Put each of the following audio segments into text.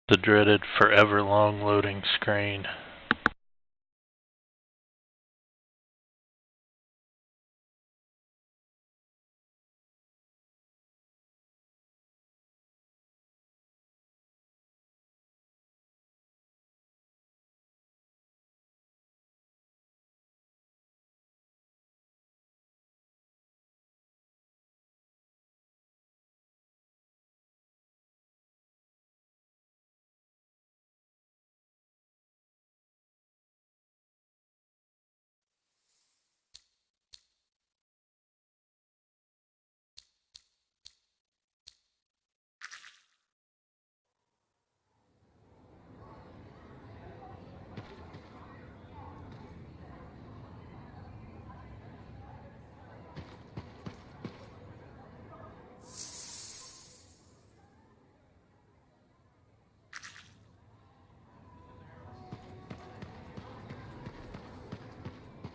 The dreaded forever long loading screen.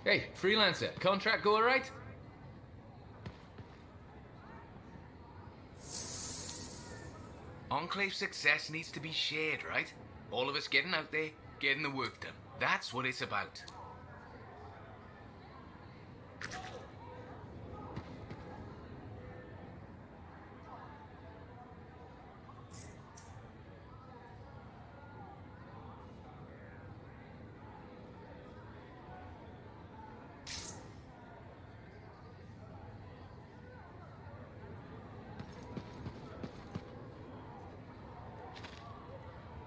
Hey, freelancer, contract go alright? Enclave success needs to be shared, right? All of us getting out there, getting the work done. That's what it's about.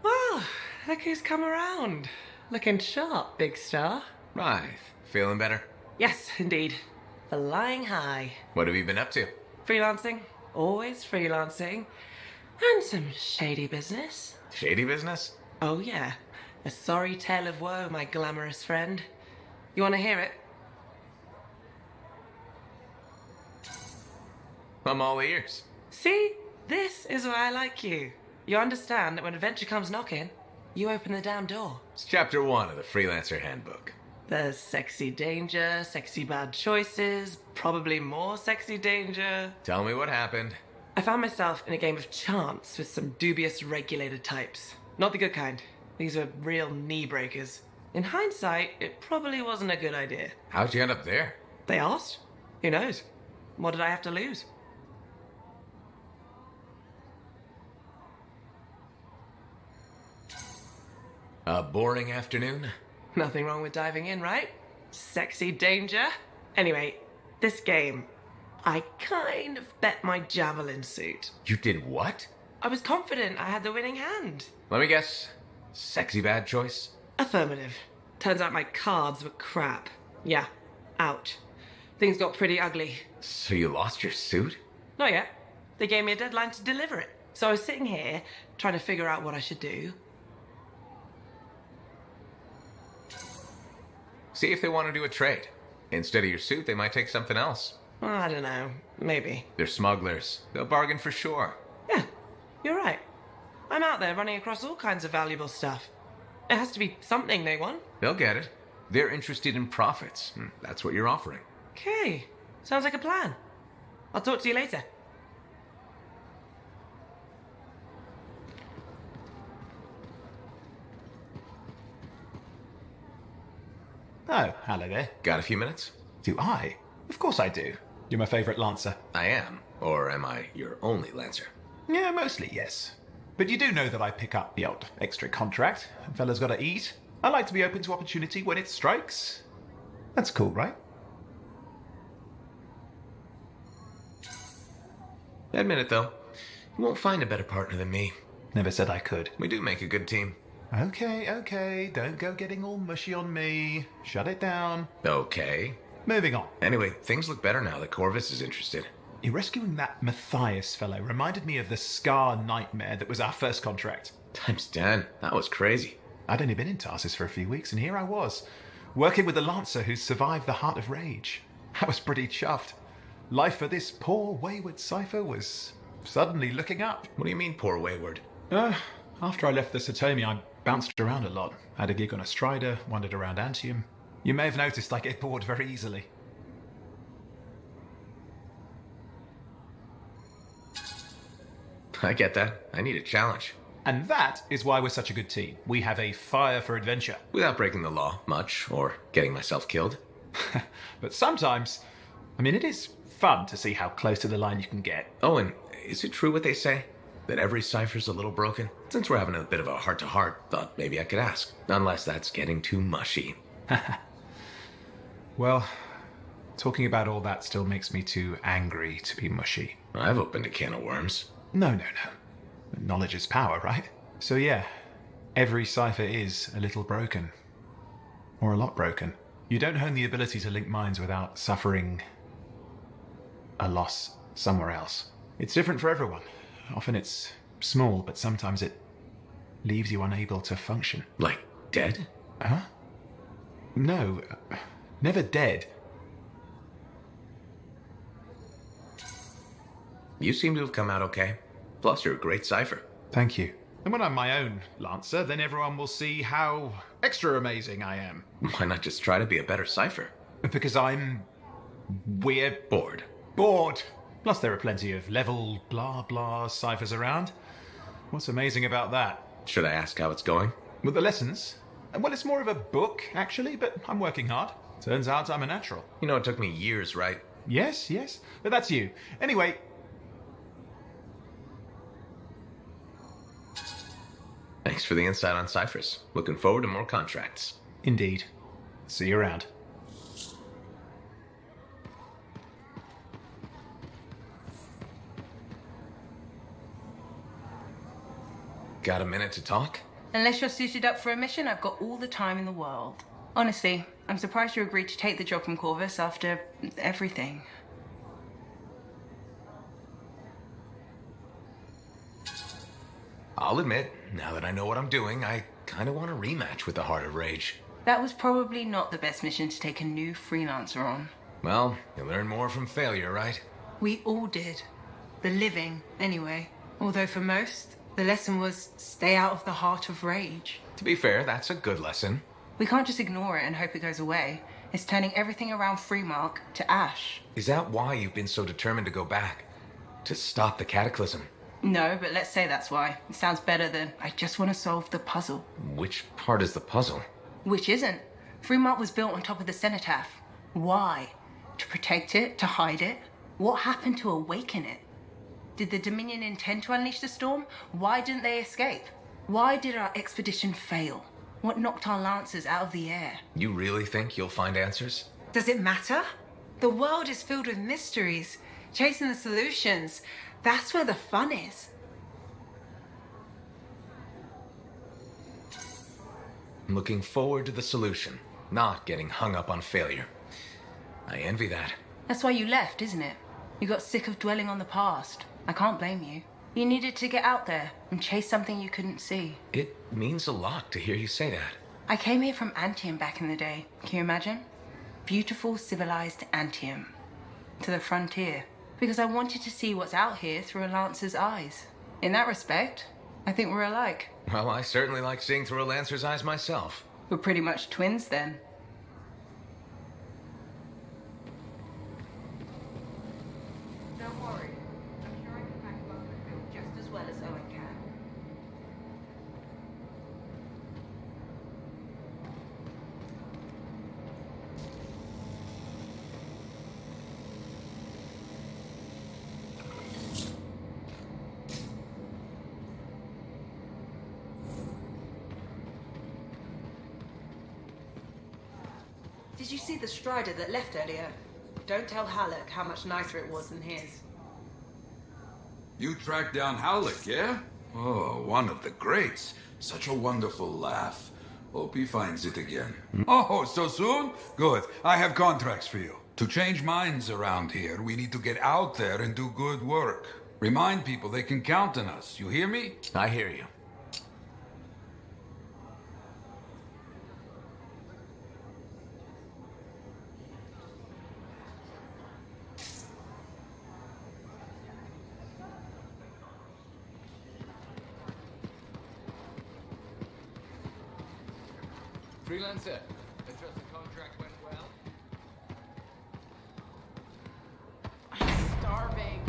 Well, look who's come around. Looking sharp, big star. Right, feeling better? Yes, indeed. Flying high. What have you been up to? Freelancing. Always freelancing. And some shady business. Shady business? Oh, yeah. A sorry tale of woe, my glamorous friend. You want to hear it? I'm all ears. See? This is why I like you. You understand that when adventure comes knocking, you open the damn door. It's chapter 1 of the Freelancer Handbook. There's sexy danger, sexy bad choices, probably more sexy danger. Tell me what happened. I found myself in a game of chance with some dubious regulated types. Not the good kind. These were real knee breakers. In hindsight, it probably wasn't a good idea. How'd you end up there? They asked. Who knows? What did I have to lose? A boring afternoon? Nothing wrong with diving in, right? Sexy danger. Anyway, this game, I kind of bet my javelin suit. You did what? I was confident I had the winning hand. Let me guess. Sexy bad choice? Affirmative. Turns out my cards were crap. Yeah, out. Things got pretty ugly. So you lost your suit? Not yet. They gave me a deadline to deliver it. So I was sitting here, trying to figure out what I should do. See if they want to do a trade. Instead of your suit, they might take something else. Well, I don't know. Maybe. They're smugglers. They'll bargain for sure. Yeah, you're right. I'm out there running across all kinds of valuable stuff. It has to be something they want. They'll get it. They're interested in profits. That's what you're offering. Okay, sounds like a plan. I'll talk to you later. Oh, hello there. Got a few minutes? Do I? Of course I do. You're my favourite lancer. I am. Or am I your only lancer? Yeah, mostly, yes. But you do know that I pick up the odd extra contract. Fella's gotta eat. I like to be open to opportunity when it strikes. That's cool, right? Admit it, though. You won't find a better partner than me. Never said I could. We do make a good team. Okay. Don't go getting all mushy on me. Shut it down. Okay. Moving on. Anyway, things look better now that Corvus is interested. You rescuing that Matthias fellow reminded me of the Scar nightmare that was our first contract. Times 10. That was crazy. I'd only been in Tarsus for a few weeks, and here I was, working with a lancer who survived the Heart of Rage. I was pretty chuffed. Life for this poor, wayward cipher was suddenly looking up. What do you mean, poor wayward? After I left the Satomi, I bounced around a lot. Had a gig on a Strider, wandered around Antium. You may have noticed I get bored very easily. I get that. I need a challenge. And that is why we're such a good team. We have a fire for adventure. Without breaking the law much, or getting myself killed. But sometimes, it is fun to see how close to the line you can get. Oh, and is it true what they say? That every cipher's a little broken? Since we're having a bit of a heart-to-heart, thought maybe I could ask. Unless that's getting too mushy. Well, talking about all that still makes me too angry to be mushy. I've opened a can of worms. No. Knowledge is power, right? So yeah, every cipher is a little broken. Or a lot broken. You don't hone the ability to link minds without suffering a loss somewhere else. It's different for everyone. Often it's small, but sometimes it leaves you unable to function. Like dead? Huh? No, never dead. You seem to have come out okay. Plus, you're a great cipher. Thank you. And when I'm my own Lancer, then everyone will see how extra amazing I am. Why not just try to be a better cipher? Because we're Bored. bored. Plus there are plenty of level blah blah ciphers around. What's amazing about that? Should I ask how it's going? With the lessons? Well, it's more of a book, actually, but I'm working hard. Turns out I'm a natural. You know, it took me years, right? Yes, but that's you. Anyway... Thanks for the insight on ciphers. Looking forward to more contracts. Indeed. See you around. Got a minute to talk? Unless you're suited up for a mission, I've got all the time in the world. Honestly, I'm surprised you agreed to take the job from Corvus after everything. I'll admit, now that I know what I'm doing, I kind of want a rematch with the Heart of Rage. That was probably not the best mission to take a new freelancer on. Well, you learn more from failure, right? We all did. The living, anyway. Although for most, the lesson was stay out of the Heart of Rage. To be fair, that's a good lesson. We can't just ignore it and hope it goes away. It's turning everything around Freemark to ash. Is that why you've been so determined to go back? To stop the cataclysm? No, but let's say that's why. It sounds better than I just want to solve the puzzle. Which part is the puzzle? Which isn't. Freemark was built on top of the cenotaph. Why? To protect it? To hide it? What happened to awaken it? Did the Dominion intend to unleash the storm? Why didn't they escape? Why did our expedition fail? What knocked our lancers out of the air? You really think you'll find answers? Does it matter? The world is filled with mysteries. Chasing the solutions. That's where the fun is. I'm looking forward to the solution, not getting hung up on failure. I envy that. That's why you left, isn't it? You got sick of dwelling on the past. I can't blame you. You needed to get out there and chase something you couldn't see. It means a lot to hear you say that. I came here from Anthem back in the day. Can you imagine? Beautiful, civilized Anthem. To the frontier. Because I wanted to see what's out here through a Lancer's eyes. In that respect, I think we're alike. Well, I certainly like seeing through a Lancer's eyes myself. We're pretty much twins then. Don't worry. I'm sure I can back up the field just as well as Owen can. Did you see the Strider that left earlier? Don't tell Halleck how much nicer it was than his. You tracked down Howlick, yeah? Oh, one of the greats. Such a wonderful laugh. Hope he finds it again. Oh, so soon? Good. I have contracts for you. To change minds around here, we need to get out there and do good work. Remind people they can count on us. You hear me? I hear you. Freelancer, I trust the contract went well. I'm starving.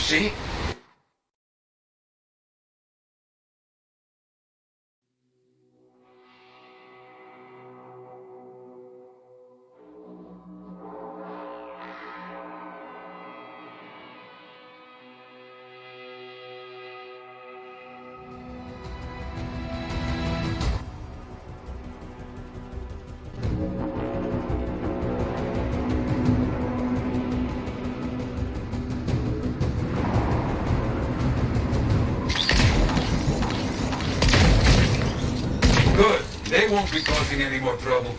see? Good. They won't be causing any more trouble.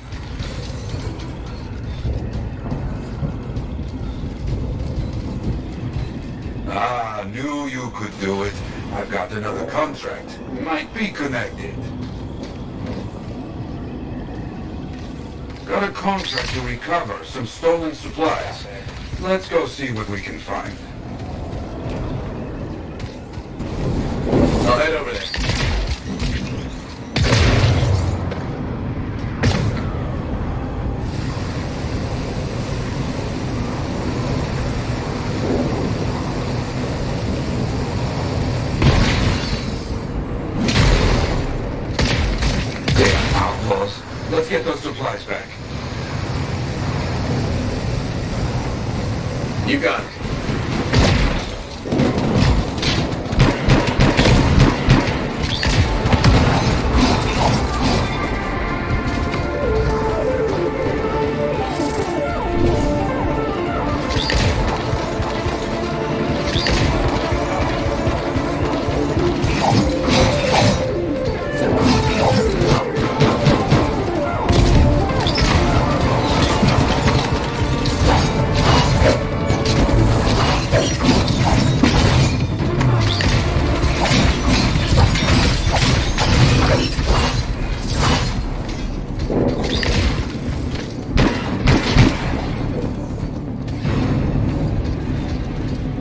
Ah, knew you could do it. I've got another contract. Might be connected. Got a contract to recover some stolen supplies. Let's go see what we can find. I'll head over there. Let's get those supplies back. You got it.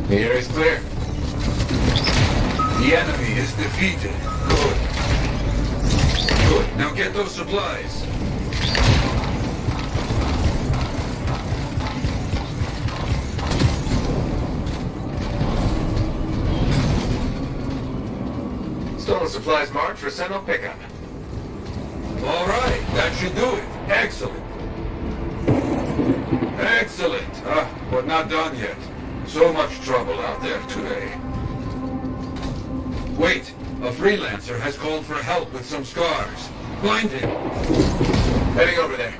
Here is clear. The enemy is defeated. Good. Good. Now get those supplies. Stolen supplies marked for Sentinel pickup. All right. That should do it. Excellent. Excellent. But not done yet. So much trouble out there today. Wait, a freelancer has called for help with some scars. Find him. Heading over there.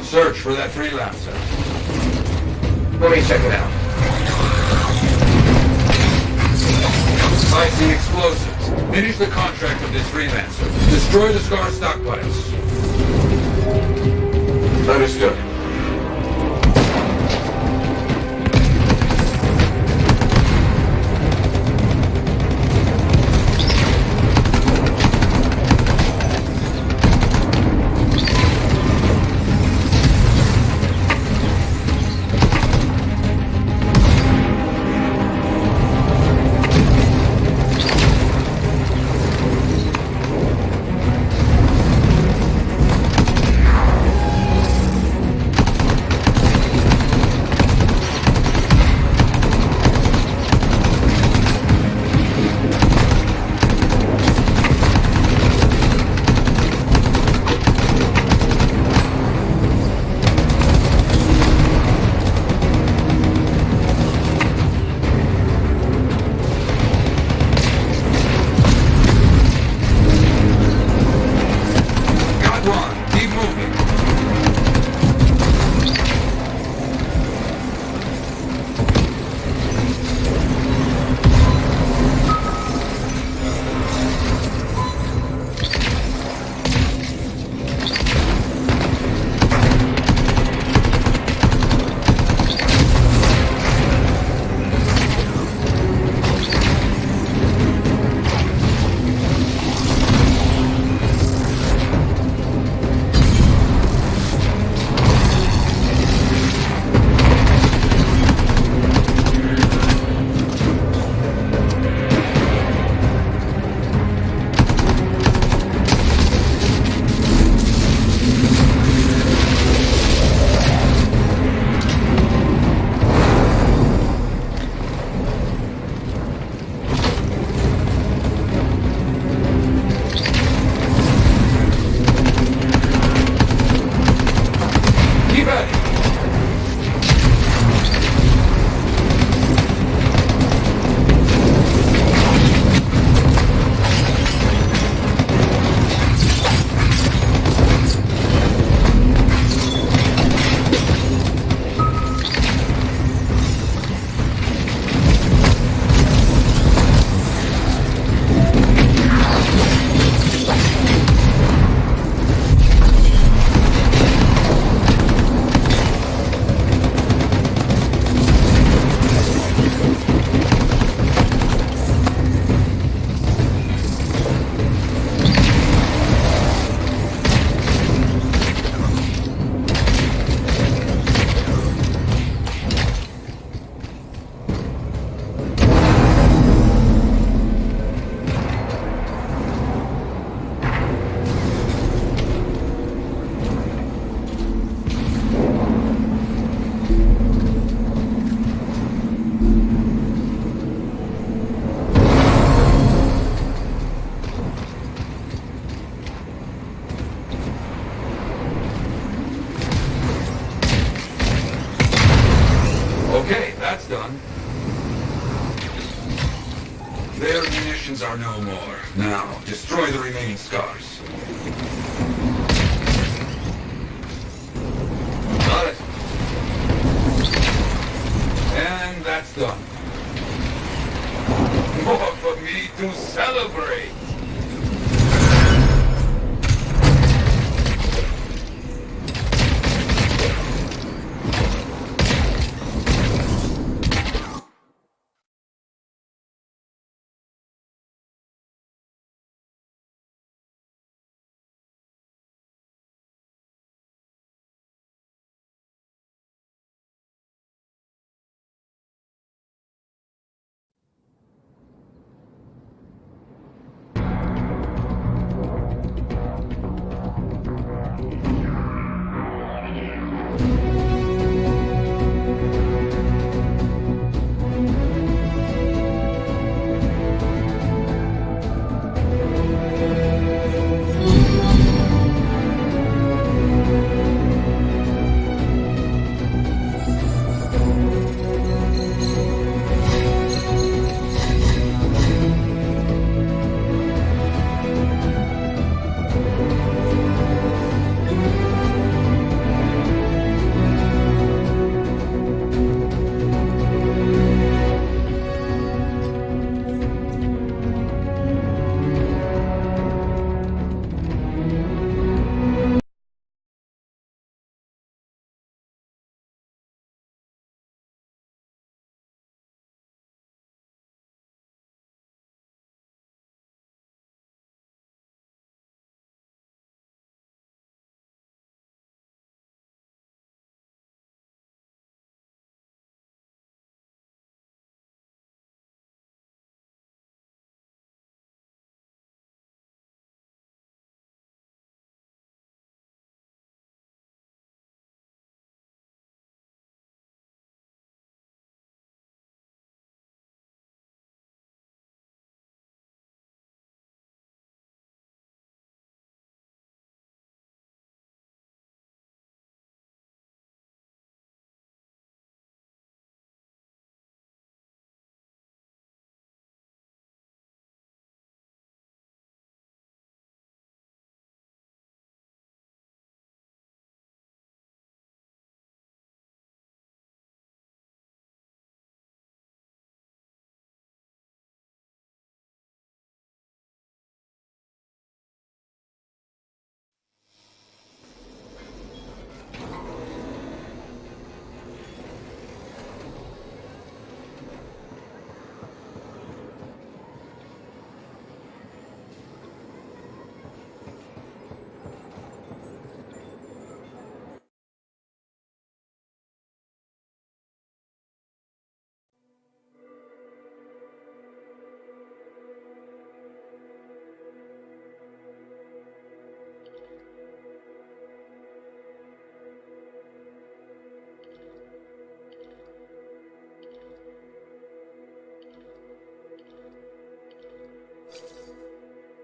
Search for that freelancer. Let me check it out. I see explosives. Finish the contract with this freelancer. Destroy the Scar stockpiles. Understood. Okay, that's done. Their munitions are no more. Now, destroy the remaining scars. Got it. And that's done. More for me to celebrate!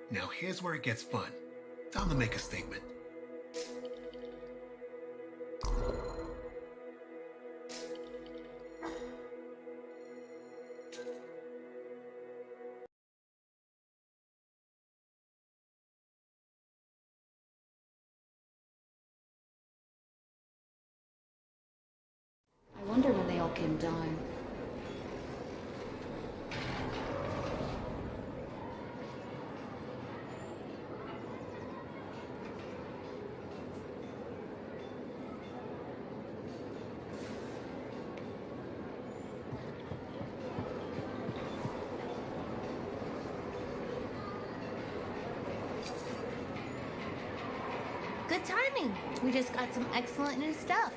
Now here's where it gets fun. Time to make a statement. I wonder when they all came down. Good timing. We just got some excellent new stuff.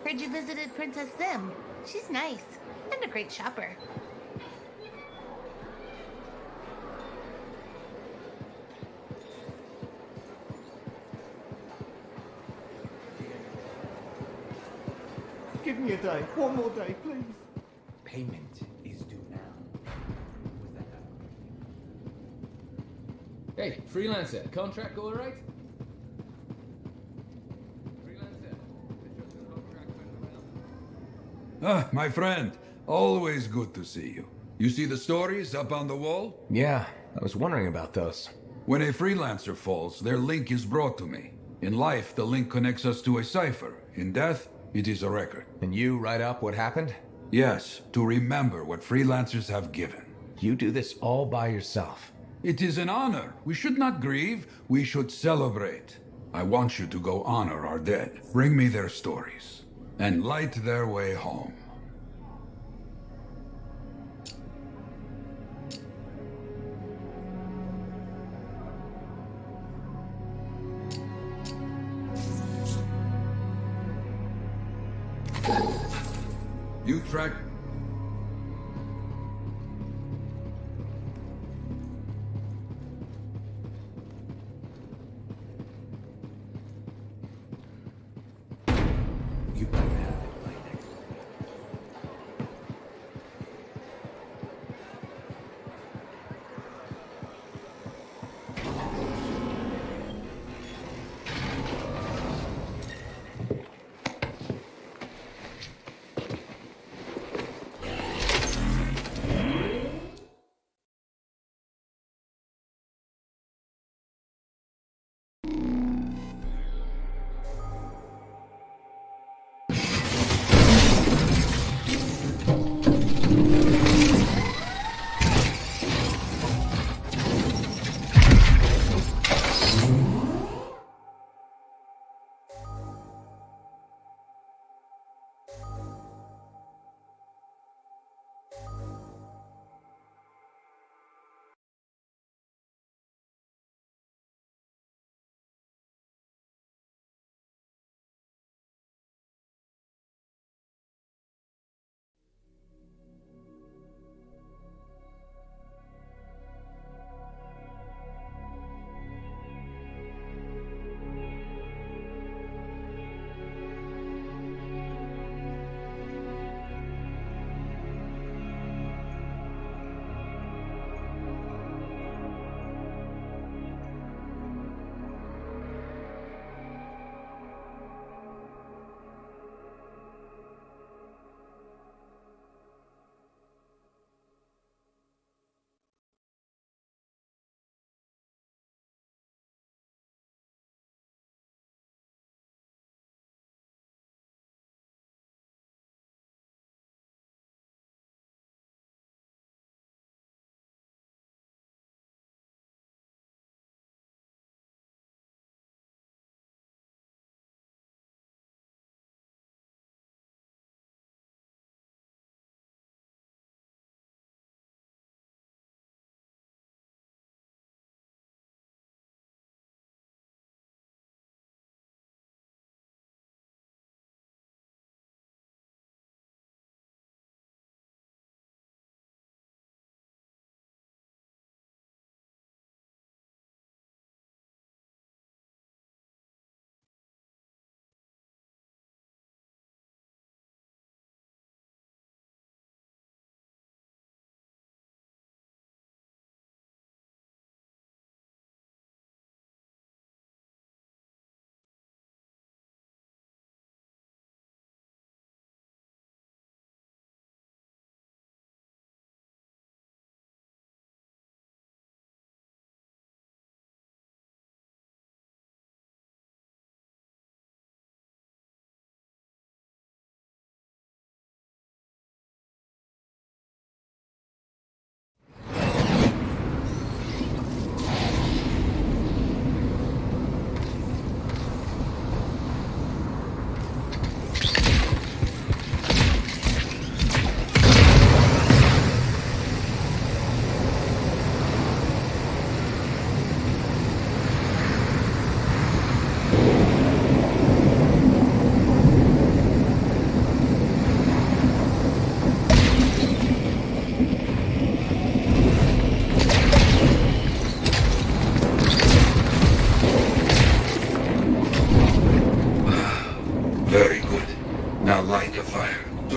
Heard you visited Princess Sim. She's nice and a great shopper. Give me a day. One more day, please. Payment is due now. Hey, freelancer, contract all right? Ah, my friend. Always good to see you. You see the stories up on the wall? Yeah, I was wondering about those. When a freelancer falls, their link is brought to me. In life, the link connects us to a cipher. In death, it is a record. And you write up what happened? Yes, to remember what freelancers have given. You do this all by yourself. It is an honor. We should not grieve. We should celebrate. I want you to go honor our dead. Bring me their stories. And light their way home. You track... You better have it by next.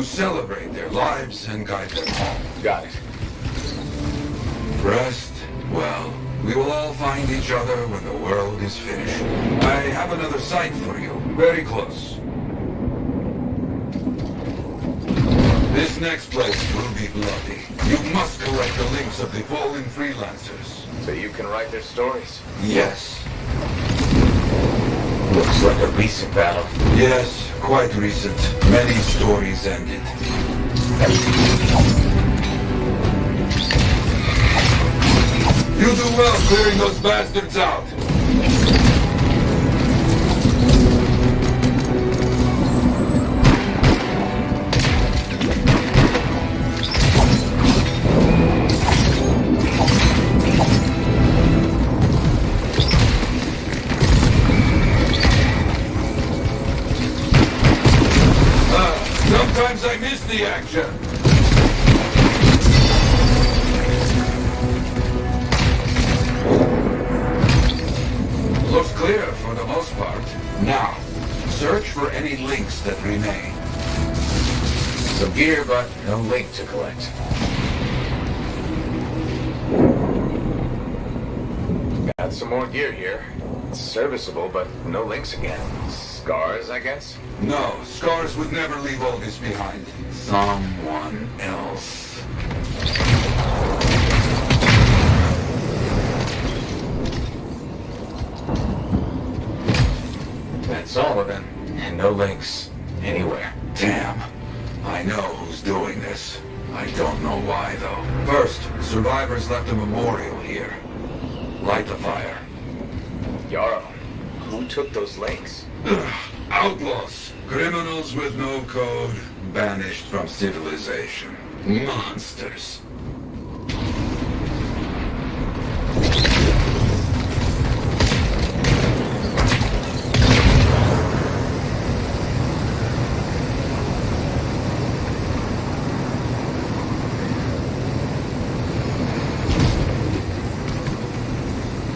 celebrate their lives and guide them home. Got it. Rest, well, we will all find each other when the world is finished. I have another site for you, very close. This next place will be bloody. You must collect the links of the fallen freelancers. So you can write their stories? Yes. Looks like a recent battle. Yes, quite recent. Many stories ended. You do well clearing those bastards out. Sometimes I miss the action. Looks clear for the most part. Now, search for any links that remain. Some gear, but no link to collect. Got some more gear here. It's serviceable, but no links again. Scars, I guess? No, Scars would never leave all this behind. Someone else. That's all of them. And no links. Anywhere. Damn. I know who's doing this. I don't know why, though. First, survivors left a memorial here. Light the fire. Yarrow, who took those links? Outlaws. Criminals with no code. Banished from civilization. Monsters.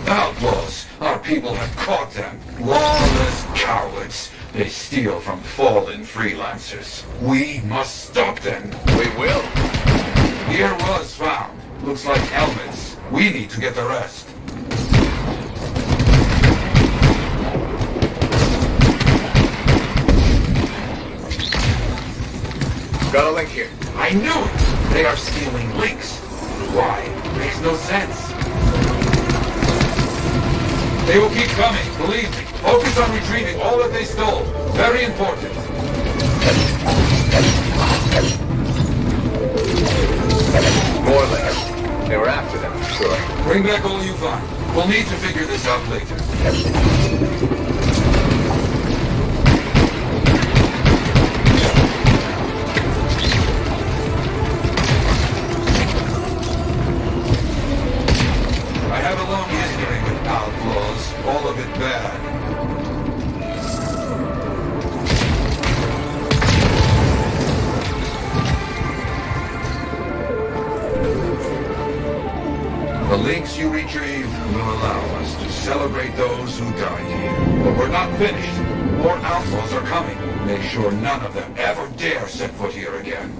Outlaws! Our people have caught them. Lawless cowards. They steal from fallen freelancers. We must stop them. We will. Gear was found. Looks like helmets. We need to get the rest. Got a link here. I knew it! They are stealing links. Why? Makes no sense. They will keep coming, believe me. Focus on retrieving all that they stole. Very important. More links. They were after them, for sure. Bring back all you find. We'll need to figure this out later. I have a long history with outlaws. All of it bad. The links you retrieve will allow us to celebrate those who died here. But we're not finished. More outlaws are coming. Make sure none of them ever dare set foot here again.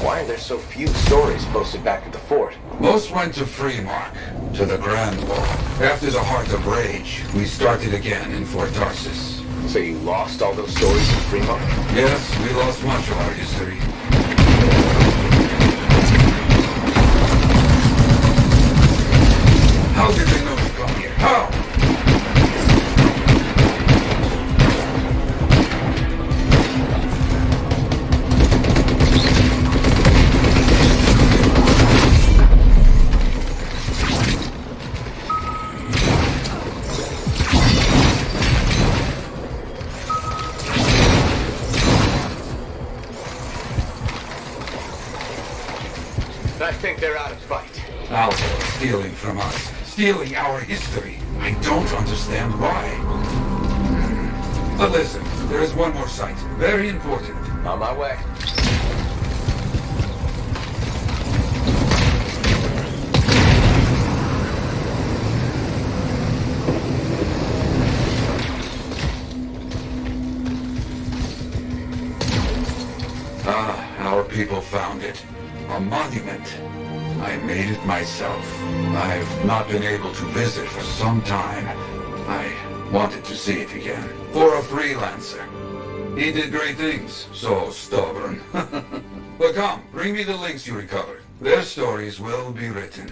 Why are there so few stories posted back at the fort? Most went to Freemark, to the Grand Wall. After the Heart of Rage, we started again in Fort Tarsus. So you lost all those stories in Freemark? Yes, we lost much of our history. How did they know to come here? How? I think they're out of fight. Outlaws stealing from us. Stealing our history. I don't understand why. But listen, there is one more site. Very important. On my way. people found it. A monument. I made it myself. I've not been able to visit for some time. I wanted to see it again. For a freelancer. He did great things. So stubborn. But come, bring me the links you recovered. Their stories will be written.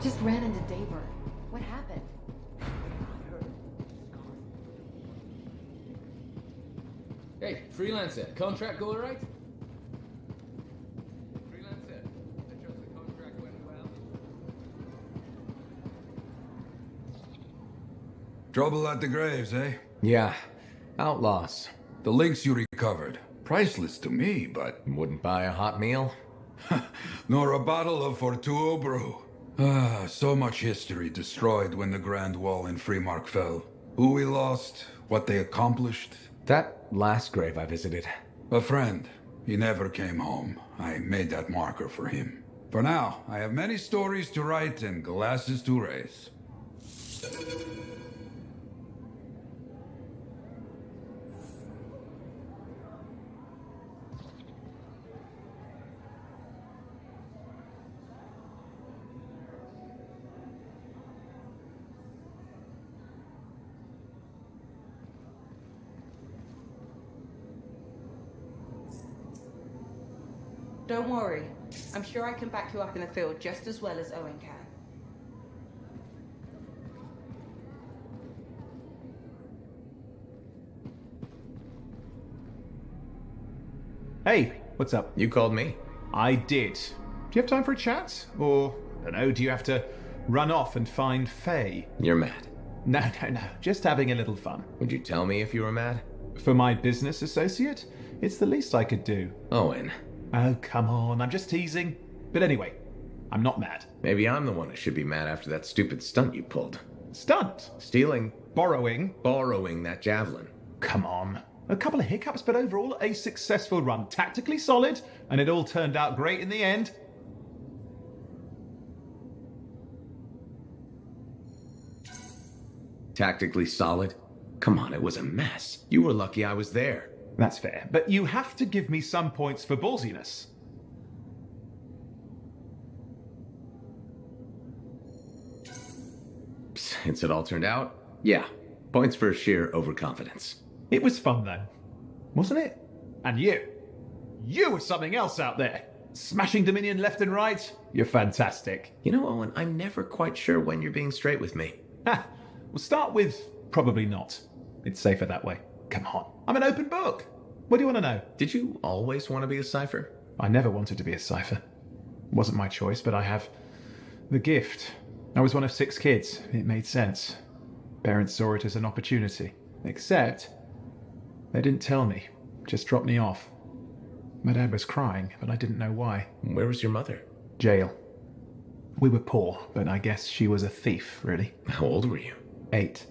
just ran into Daver. What happened? Hey, freelancer, contract go alright? Freelancer, I trust the contract went well. Trouble at the graves, eh? Yeah. Outlaws. The links you recovered. Priceless to me, but... Wouldn't buy a hot meal? Nor a bottle of Fortuo brew. Ah, so much history destroyed when the Grand Wall in Freemark fell. Who we lost, what they accomplished. That last grave I visited. A friend. He never came home. I made that marker for him. For now, I have many stories to write and glasses to raise. Don't worry. I'm sure I can back you up in the field just as well as Owen can. Hey, what's up? You called me. I did. Do you have time for a chat? Or, I don't know, do you have to run off and find Faye? You're mad. No. Just having a little fun. Would you tell me if you were mad? For my business associate? It's the least I could do. Owen. Oh, come on. I'm just teasing. But anyway, I'm not mad. Maybe I'm the one who should be mad after that stupid stunt you pulled. Stunt? Stealing. Borrowing? Borrowing that javelin. Come on. A couple of hiccups, but overall a successful run. Tactically solid, and it all turned out great in the end. Tactically solid? Come on, it was a mess. You were lucky I was there. That's fair, but you have to give me some points for ballsiness. Since it all turned out, yeah. Points for sheer overconfidence. It was fun, though. Wasn't it? And you. You were something else out there. Smashing Dominion left and right. You're fantastic. You know, Owen, I'm never quite sure when you're being straight with me. Ha! We'll start with probably not. It's safer that way. Come on. I'm an open book. What do you want to know? Did you always want to be a cipher? I never wanted to be a cipher. Wasn't my choice, but I have the gift. I was one of 6 kids. It made sense. Parents saw it as an opportunity. Except, they didn't tell me. Just dropped me off. My dad was crying, but I didn't know why. Where was your mother? Jail. We were poor, but I guess she was a thief, really. How old were you? 8.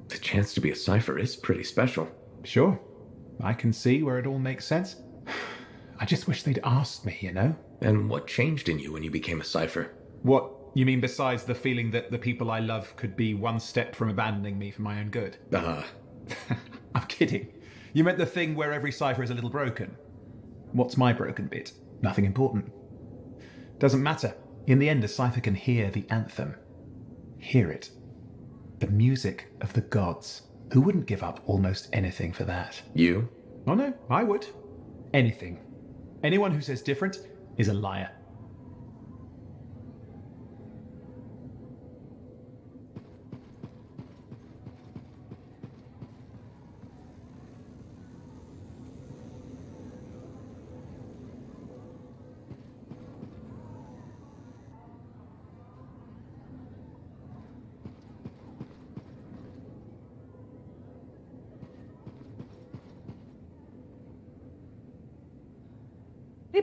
The chance to be a cipher is pretty special. Sure. I can see where it all makes sense. I just wish they'd asked me, you know? And what changed in you when you became a cipher? What, you mean besides the feeling that the people I love could be one step from abandoning me for my own good? I'm kidding. You meant the thing where every cipher is a little broken. What's my broken bit? Nothing important. Doesn't matter. In the end, a cipher can hear the anthem. Hear it. The music of the gods. Who wouldn't give up almost anything for that? You? Oh no, I would. Anything. Anyone who says different is a liar.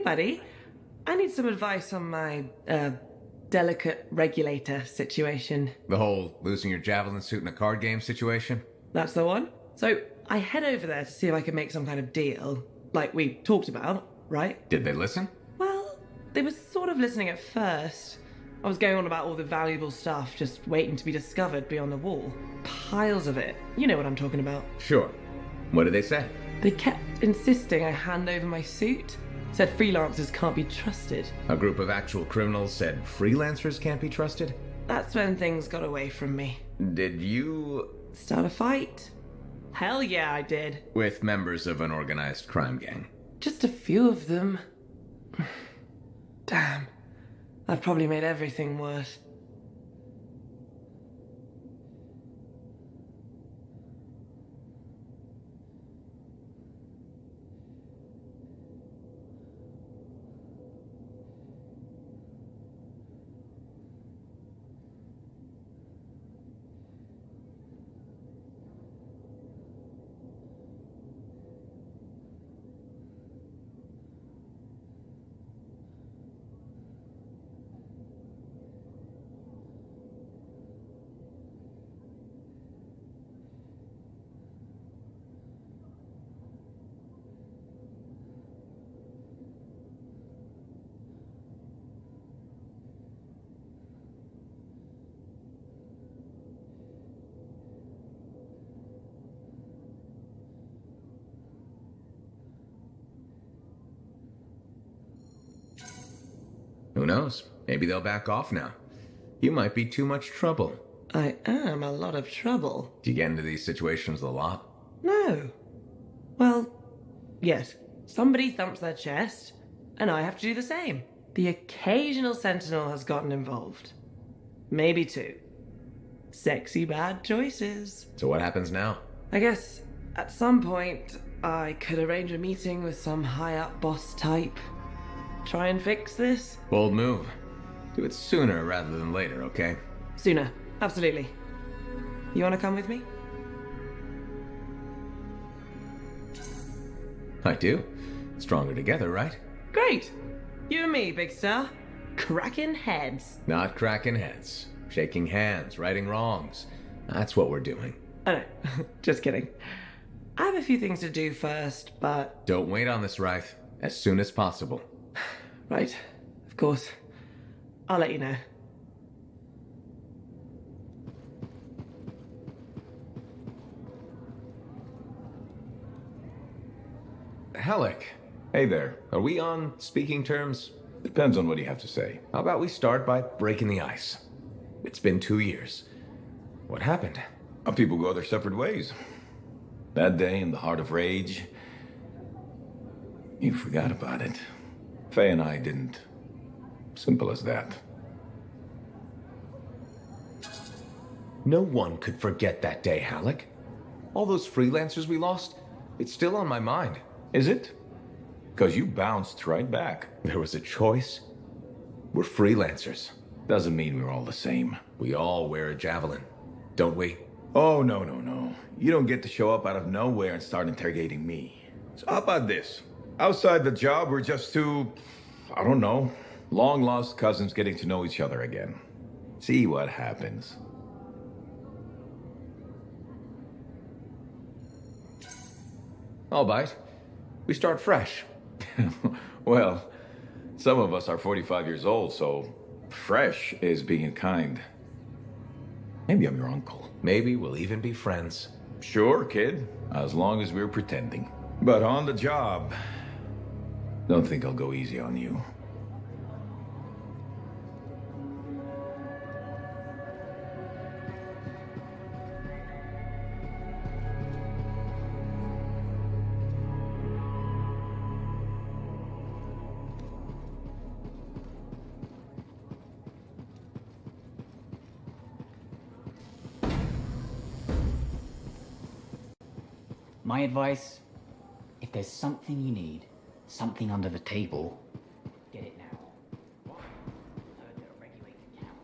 buddy. I need some advice on my, delicate regulator situation. The whole losing your javelin suit in a card game situation? That's the one. So, I head over there to see if I can make some kind of deal, like we talked about, right? Did they listen? Well, they were sort of listening at first. I was going on about all the valuable stuff just waiting to be discovered beyond the wall. Piles of it. You know what I'm talking about. Sure. What did they say? They kept insisting I hand over my suit. Said freelancers can't be trusted. A group of actual criminals said freelancers can't be trusted? That's when things got away from me. Did you... start a fight? Hell yeah, I did. With members of an organized crime gang? Just a few of them. Damn. I've probably made everything worse. Who knows? Maybe they'll back off now. You might be too much trouble. I am a lot of trouble. Do you get into these situations a lot? No. Well, yes. Somebody thumps their chest, and I have to do the same. The occasional sentinel has gotten involved. Maybe two. Sexy bad choices. So what happens now? I guess at some point I could arrange a meeting with some high-up boss type. Try and fix this? Bold move. Do it sooner rather than later, okay? Sooner. Absolutely. You want to come with me? I do. Stronger together, right? Great. You and me, big star. Cracking heads. Not cracking heads. Shaking hands, righting wrongs. That's what we're doing. Oh no, just kidding. I have a few things to do first, but... Don't wait on this, Wraith. As soon as possible. Right. Of course. I'll let you know. Halleck. Hey there. Are we on speaking terms? Depends on what you have to say. How about we start by breaking the ice? It's been 2 years. What happened? People go their separate ways. That day in the heart of rage, you forgot about it. Faye and I didn't. Simple as that. No one could forget that day, Halleck. All those freelancers we lost, it's still on my mind. Is it? Because you bounced right back. There was a choice. We're freelancers. Doesn't mean we're all the same. We all wear a javelin, don't we? Oh, no. You don't get to show up out of nowhere and start interrogating me. So how about this? Outside the job, we're just two, I don't know, long-lost cousins getting to know each other again. See what happens. I'll bite. We start fresh. Well, some of us are 45 years old, so fresh is being kind. Maybe I'm your uncle. Maybe we'll even be friends. Sure, kid. As long as we're pretending. But on the job, don't think I'll go easy on you. My advice, if there's something you need, something under the table, get it now. Why? Heard they're a regulated camp.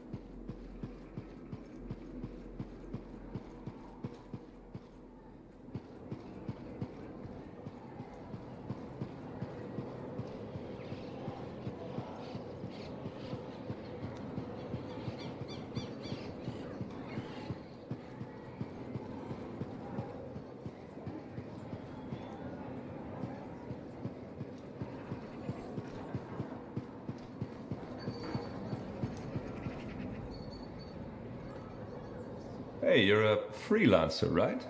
Hey, you're a freelancer, right?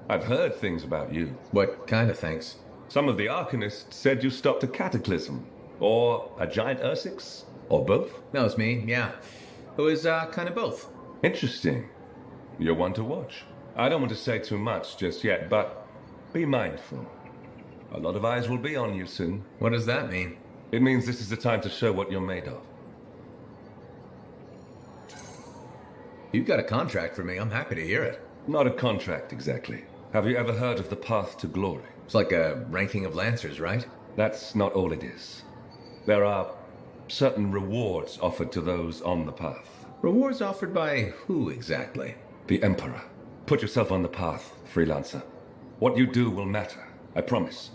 I've heard things about you. What kind of things? Some of the Arcanists said you stopped a cataclysm. Or a giant Ursix. Or both. That was me, yeah. It was, kind of both. Interesting. You're one to watch. I don't want to say too much just yet, but be mindful. A lot of eyes will be on you soon. What does that mean? It means this is the time to show what you're made of. You've got a contract for me. I'm happy to hear it. Not a contract, exactly. Have you ever heard of the Path to Glory? It's like a ranking of Lancers, right? That's not all it is. There are certain rewards offered to those on the path. Rewards offered by who exactly? The Emperor. Put yourself on the path, freelancer. What you do will matter, I promise.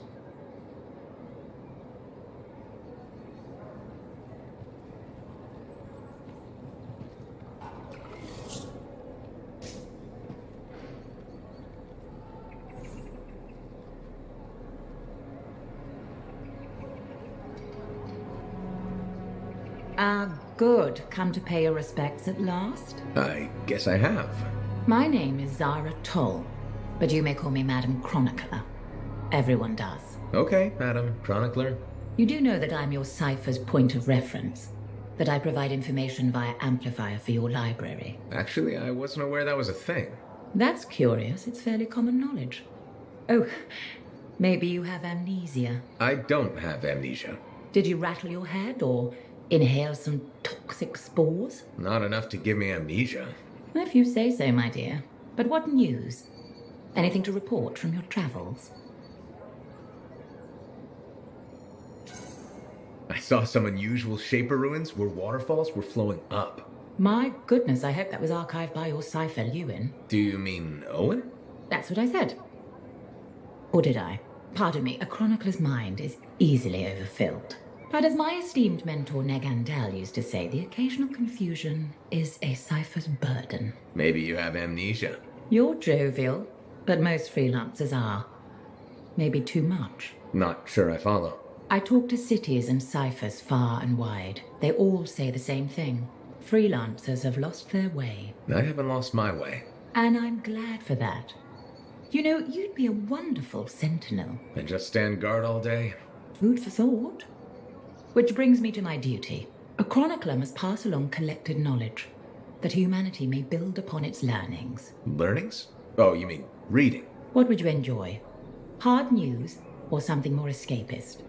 Good. Come to pay your respects at last? I guess I have. My name is Zara Toll, but you may call me Madam Chronicler. Everyone does. Okay, Madam Chronicler. You do know that I'm your cipher's point of reference, that I provide information via amplifier for your library. Actually, I wasn't aware that was a thing. That's curious. It's fairly common knowledge. Oh, maybe you have amnesia. I don't have amnesia. Did you rattle your head or inhale some toxic spores? Not enough to give me amnesia. If you say so, my dear. But what news? Anything to report from your travels? I saw some unusual Shaper ruins where waterfalls were flowing up. My goodness, I hope that was archived by your cipher, Ewan. Do you mean Owen? That's what I said. Or did I? Pardon me, a chronicler's mind is easily overfilled. But as my esteemed mentor Negandel used to say, the occasional confusion is a cipher's burden. Maybe you have amnesia. You're jovial, but most freelancers are. Maybe too much. Not sure I follow. I talk to cities and ciphers far and wide. They all say the same thing. Freelancers have lost their way. I haven't lost my way. And I'm glad for that. You know, you'd be a wonderful sentinel. And just stand guard all day? Food for thought. Which brings me to my duty. A chronicler must pass along collected knowledge, that humanity may build upon its learnings. Learnings? Oh, you mean reading? What would you enjoy? Hard news or something more escapist?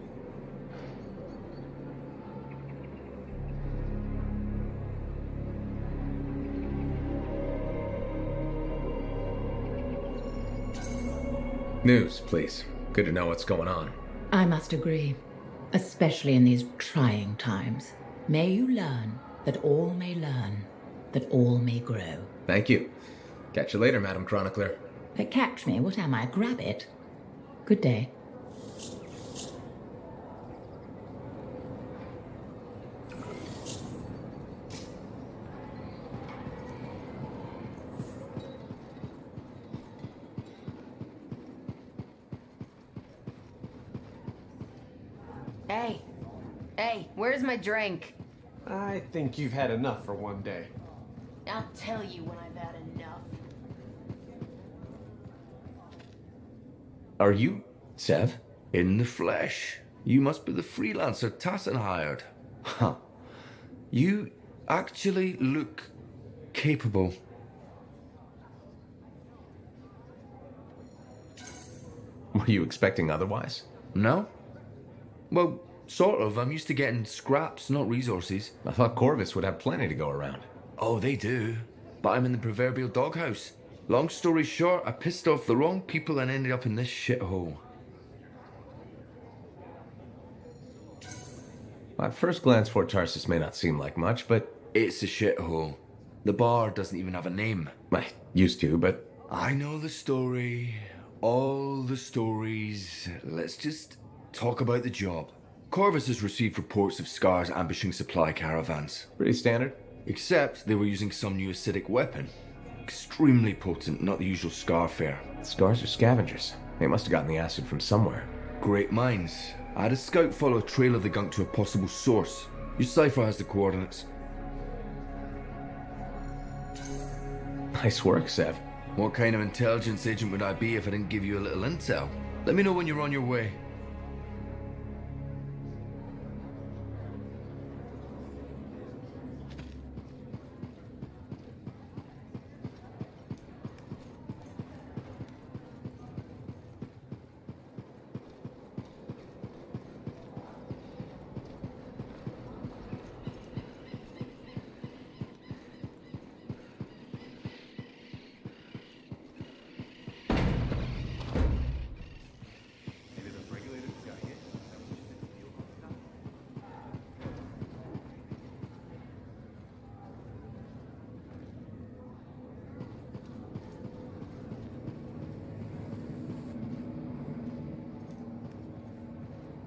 News, please. Good to know what's going on. I must agree. Especially in these trying times. May you learn that all may learn, that all may grow. Thank you. Catch you later, Madam Chronicler. But catch me, what am I, grab it? Good day. Hey, where's my drink? I think you've had enough for one day. I'll tell you when I've had enough. Are you Sev? In the flesh. You must be the freelancer Tassin hired. Huh. You actually look capable. Were you expecting otherwise? No? Well, sort of. I'm used to getting scraps, not resources. I thought Corvus would have plenty to go around. Oh, they do. But I'm in the proverbial doghouse. Long story short, I pissed off the wrong people and ended up in this shithole. At first glance, Fort Tarsus may not seem like much, but... It's a shithole. The bar doesn't even have a name. I used to, but... I know the story. All the stories. Let's just talk about the job. Corvus has received reports of Scars ambushing supply caravans. Pretty standard. Except they were using some new acidic weapon. Extremely potent, not the usual Scar fare. Scars are scavengers. They must have gotten the acid from somewhere. Great minds. I had a scout follow a trail of the gunk to a possible source. Your cipher has the coordinates. Nice work, Sev. What kind of intelligence agent would I be if I didn't give you a little intel? Let me know when you're on your way.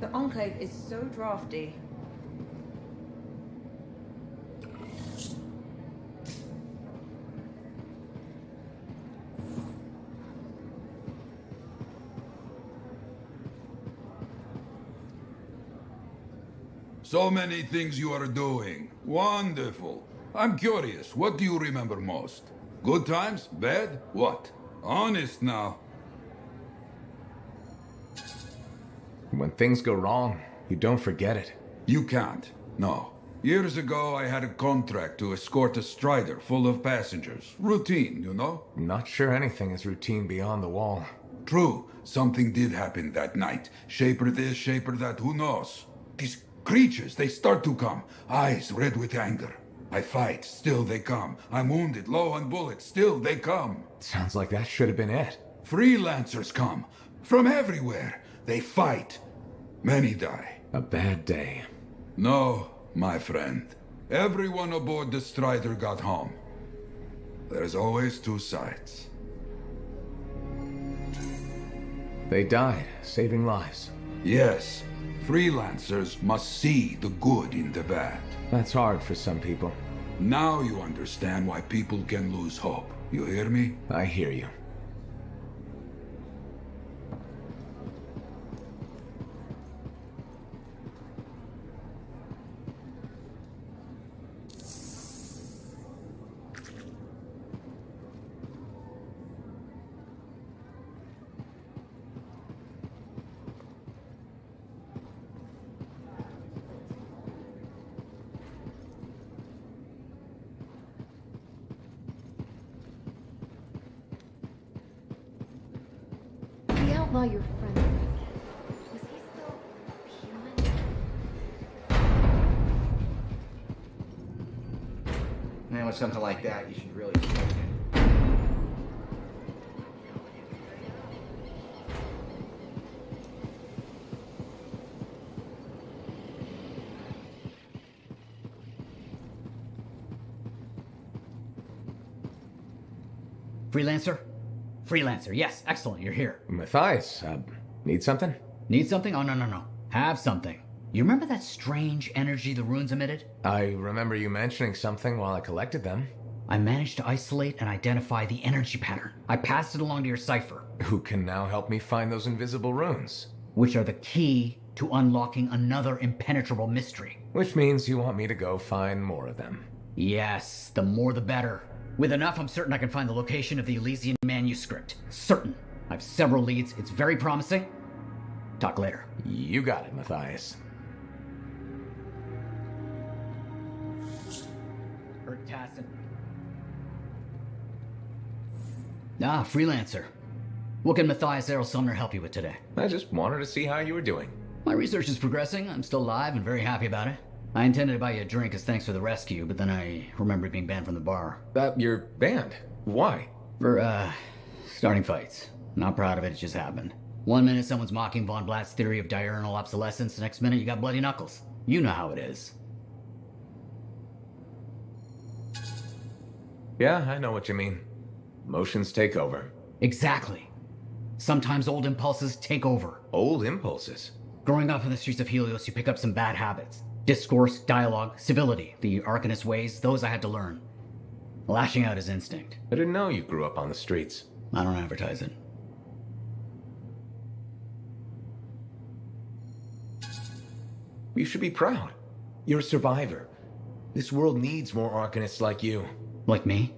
The Enclave is so drafty. So many things you are doing. Wonderful. I'm curious, what do you remember most? Good times? Bad? What? Honest now. When things go wrong, you don't forget it. You can't. No. Years ago, I had a contract to escort a Strider full of passengers. Routine, you know? I'm not sure anything is routine beyond the wall. True. Something did happen that night. Shaper this, shaper that, who knows? These creatures, they start to come. Eyes red with anger. I fight, still they come. I'm wounded, low on bullets, still they come. Sounds like that should have been it. Freelancers come. From everywhere. They fight. Many die. A bad day. No, my friend. Everyone aboard the Strider got home. There's always two sides. They died, saving lives. Yes. Freelancers must see the good in the bad. That's hard for some people. Now you understand why people can lose hope. You hear me? I hear you. The outlaw your friend was he still human? Man, with something like that, you should really kill him. Freelancer? Freelancer, yes, excellent, you're here. Matthias, need something? Need something? Oh, no. Have something. You remember that strange energy the runes emitted? I remember you mentioning something while I collected them. I managed to isolate and identify the energy pattern. I passed it along to your cipher. Who can now help me find those invisible runes? Which are the key to unlocking another impenetrable mystery. Which means you want me to go find more of them. Yes, the more the better. With enough, I'm certain I can find the location of the Elysian manuscript. Certain. I've several leads. It's very promising. Talk later. You got it, Matthias. Tassin. Ah, Freelancer. What can Matthias Errol Sumner help you with today? I just wanted to see how you were doing. My research is progressing. I'm still alive and very happy about it. I intended to buy you a drink as thanks for the rescue, but then I remembered being banned from the bar. You're banned? Why? For, starting fights. Not proud of it, it just happened. 1 minute someone's mocking Von Blatt's theory of diurnal obsolescence, the next minute you got bloody knuckles. You know how it is. Yeah, I know what you mean. Emotions take over. Exactly. Sometimes old impulses take over. Old impulses? Growing up in the streets of Helios, you pick up some bad habits. Discourse, dialogue, civility, the Arcanist ways, those I had to learn. Lashing out is instinct. I didn't know you grew up on the streets. I don't advertise it. You should be proud. You're a survivor. This world needs more Arcanists like you. Like me?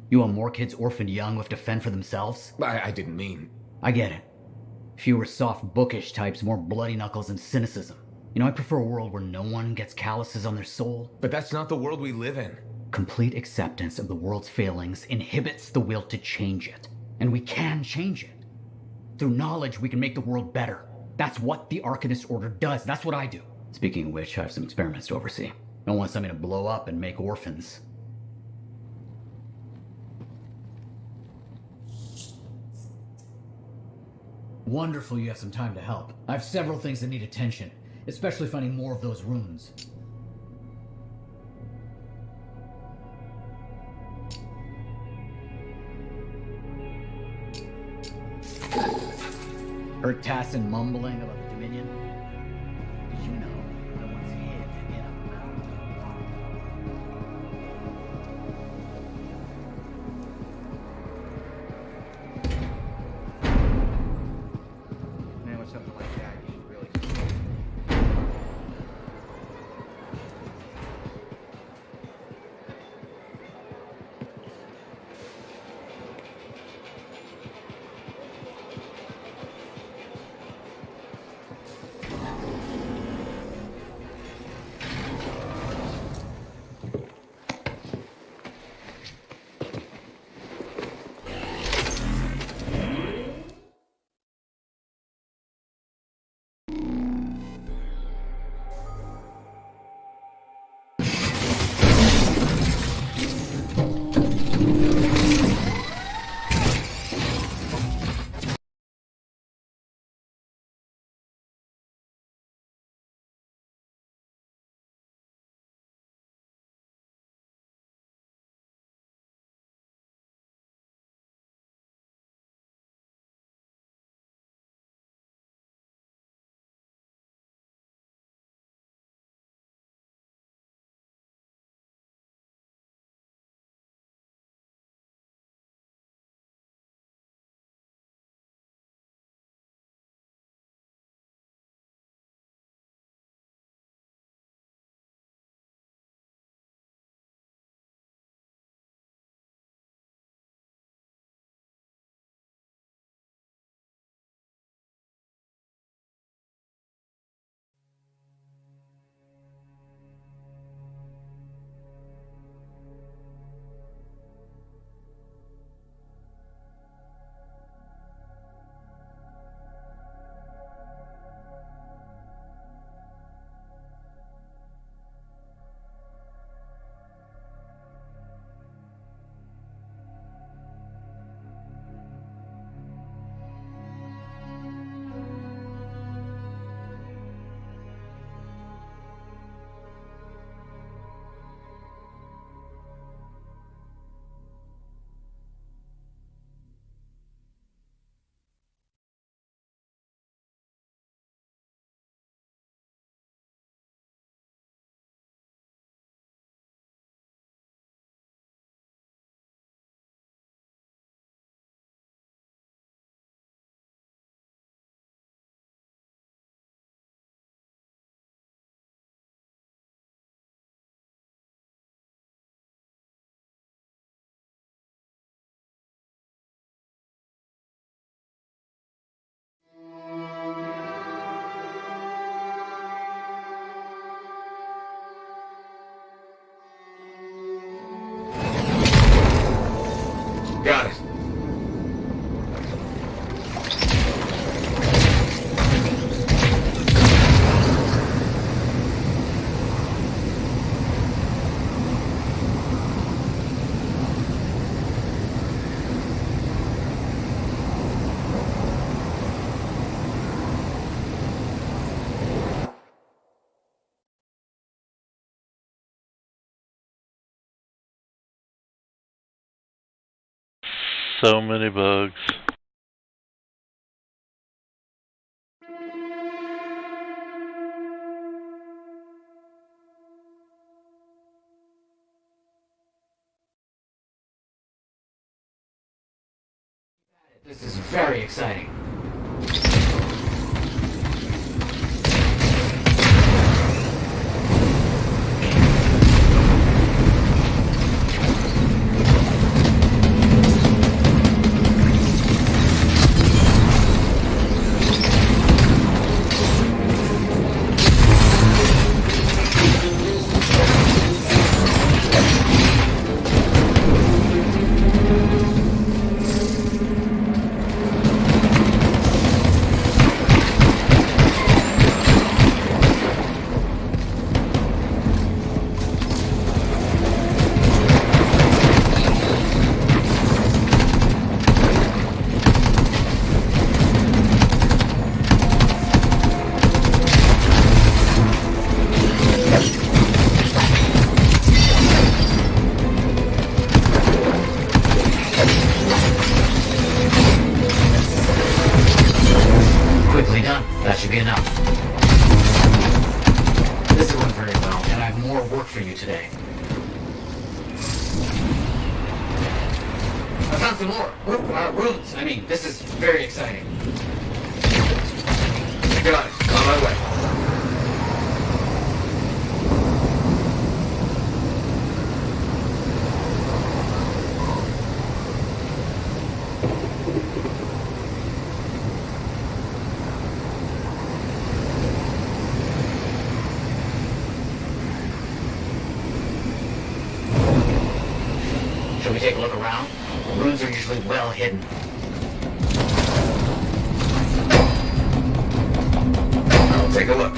You want more kids orphaned young who have to fend for themselves? I didn't mean... I get it. Fewer soft, bookish types, more bloody knuckles and cynicism. You know, I prefer a world where no one gets calluses on their soul. But that's not the world we live in. Complete acceptance of the world's failings inhibits the will to change it. And we can change it. Through knowledge, we can make the world better. That's what the Arcanist Order does. That's what I do. Speaking of which, I have some experiments to oversee. I don't want something to blow up and make orphans. Wonderful you have some time to help. I have several things that need attention, especially finding more of those runes. Heard Tassin mumbling about the Dominion? Did you know I once hid in a mountain? Man, with something like that, you should really... Got it. So many bugs. This is very exciting. today. I found some more. Runes. I mean, this is very exciting. I got it. On my way. Shall we take a look around? Runes are usually well hidden. I'll take a look.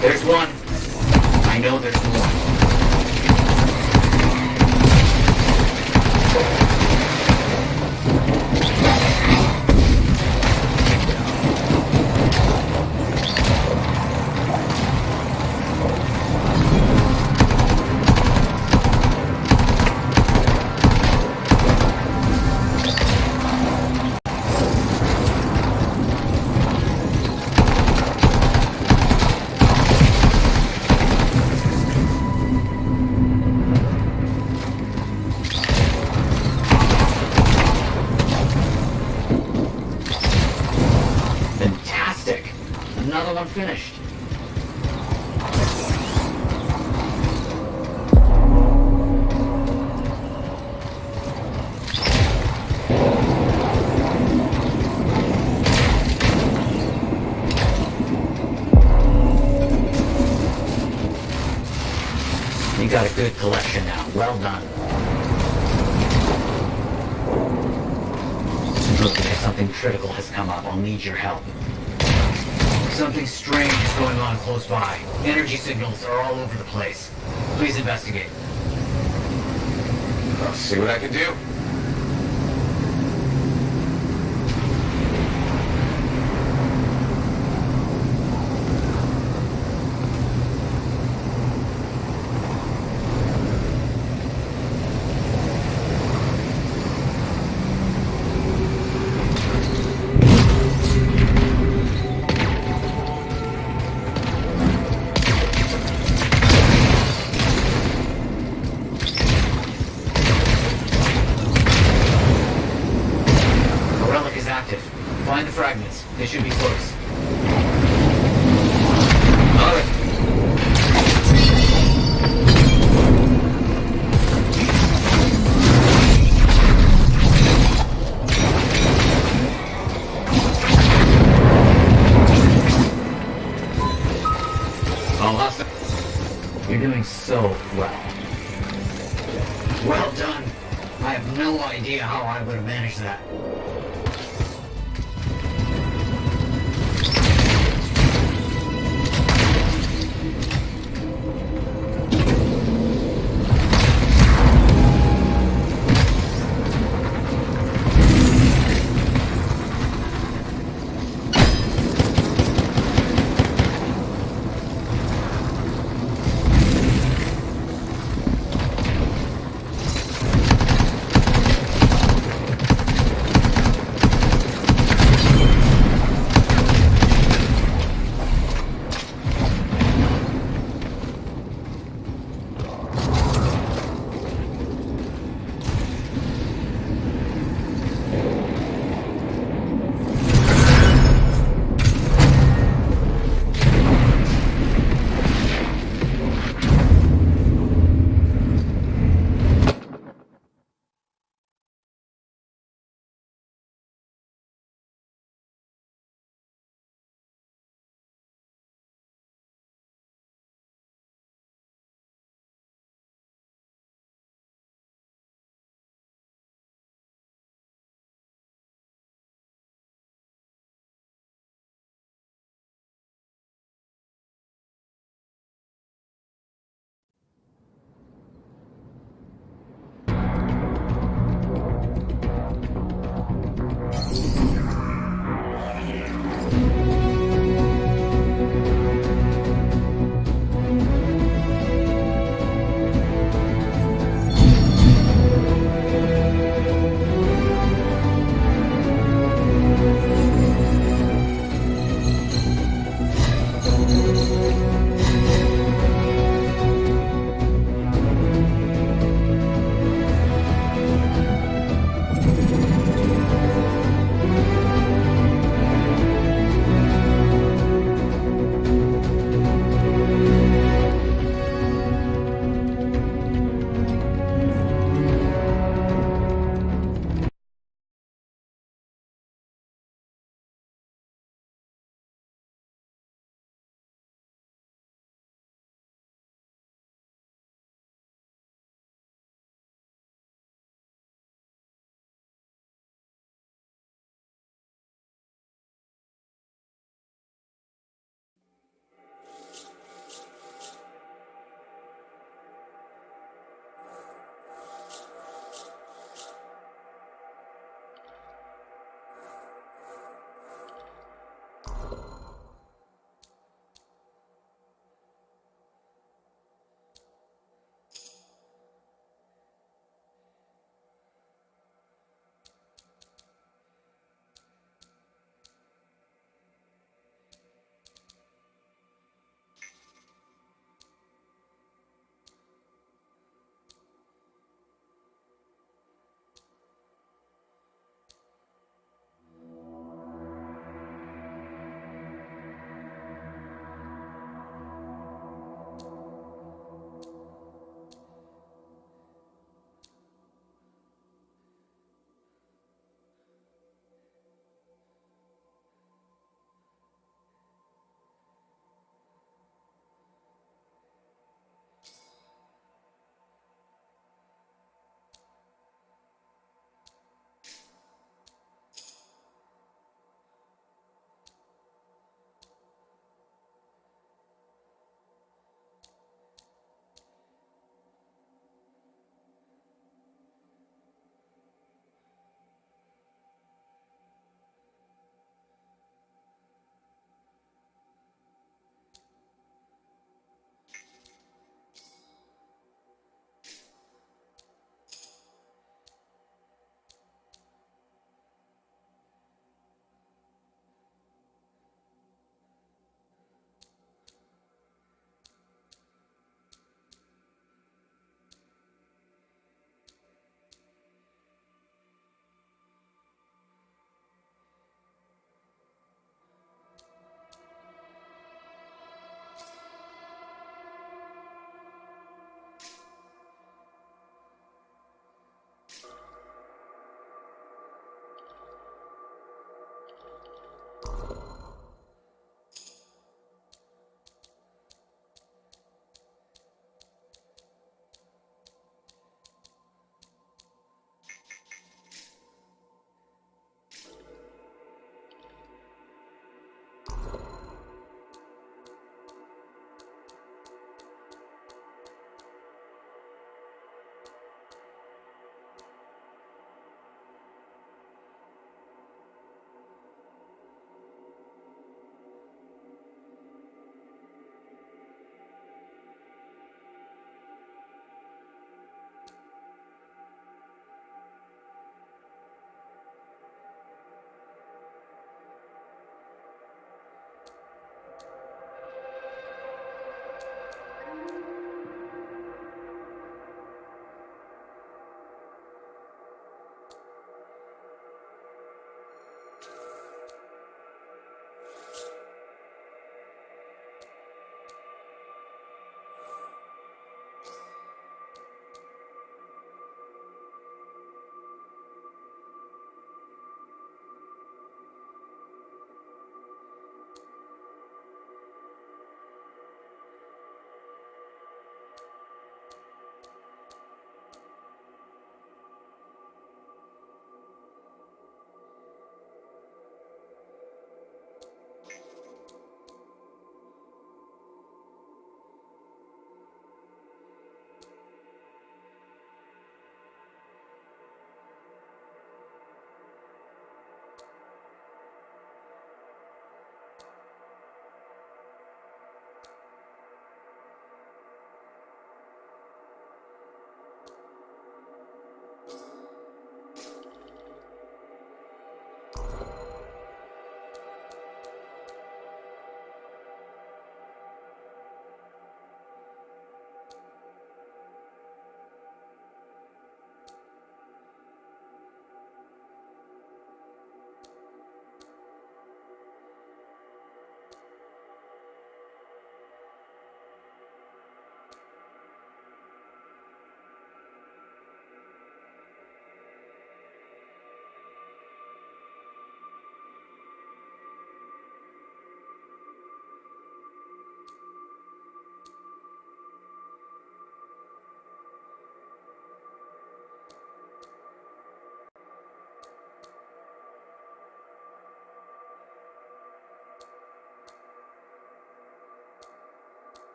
There's one. I know there's one. Fantastic. Another one finished. You got a good collection now. Well done. Looks like something critical has come up. I'll need your help. Something strange is going on close by. Energy signals are all over the place. Please investigate. I'll see what I can do. Active. Find the fragments. They should be close. You're doing so well. Well done. I have no idea how I would have managed that.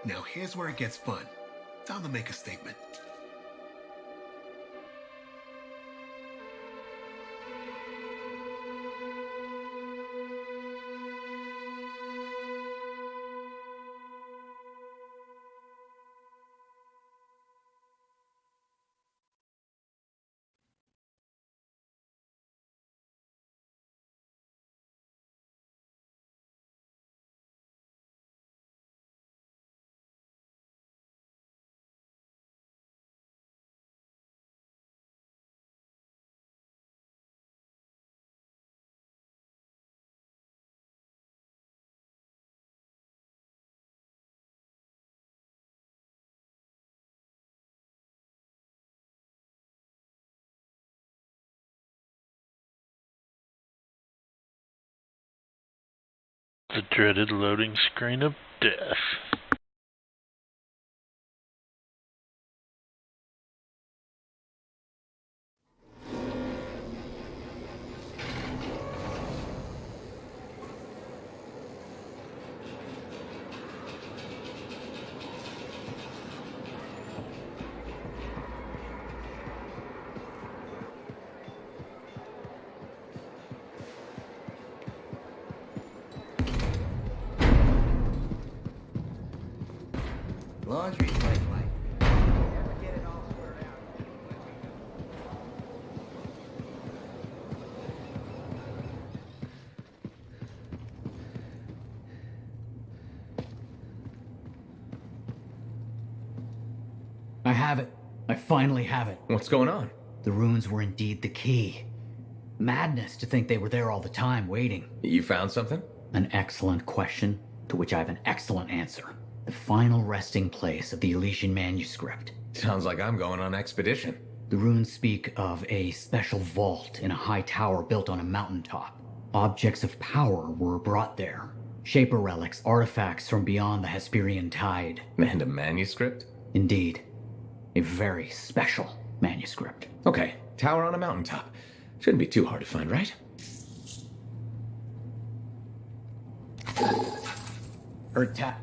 Now here's where it gets fun. Time to make a statement. The dreaded loading screen of death. Laundry's like life. Never get it all squared out. I have it. I finally have it. What's going on? The runes were indeed the key. Madness to think they were there all the time, waiting. You found something? An excellent question, to which I have an excellent answer. The final resting place of the Elysian manuscript. Sounds like I'm going on expedition. The runes speak of a special vault in a high tower built on a mountaintop. Objects of power were brought there. Shaper relics, artifacts from beyond the Hesperian tide. And a manuscript? Indeed. A very special manuscript. Okay, tower on a mountaintop. Shouldn't be too hard to find, right? Tap.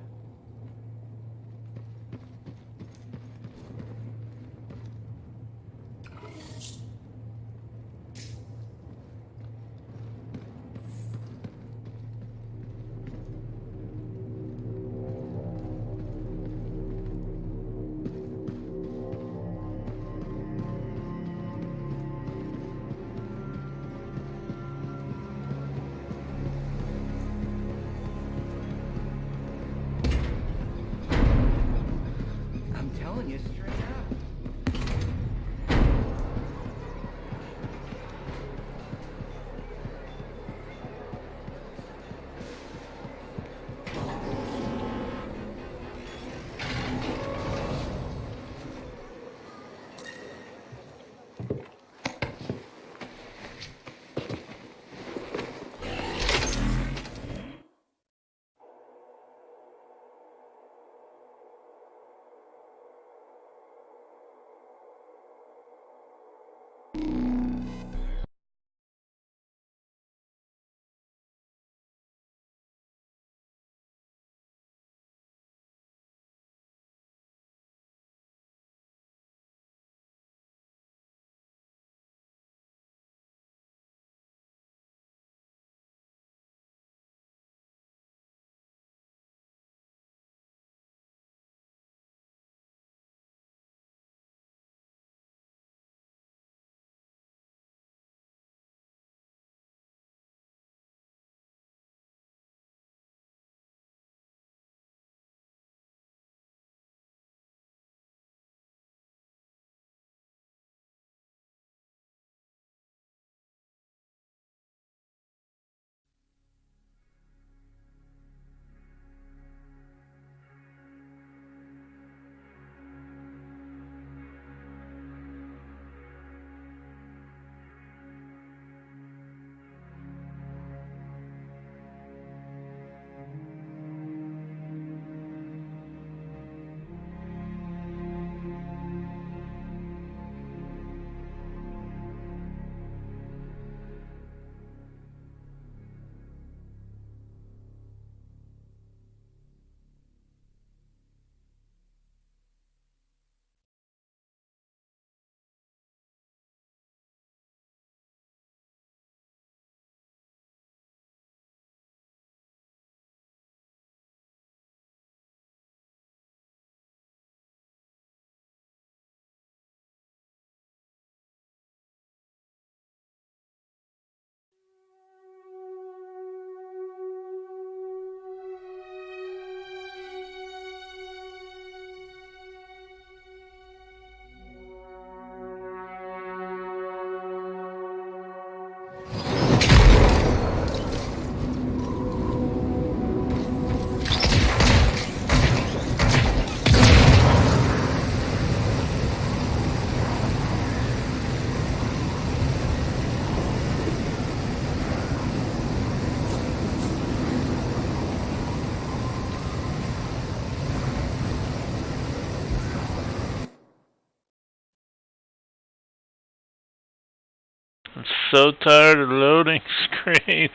so tired of loading screens.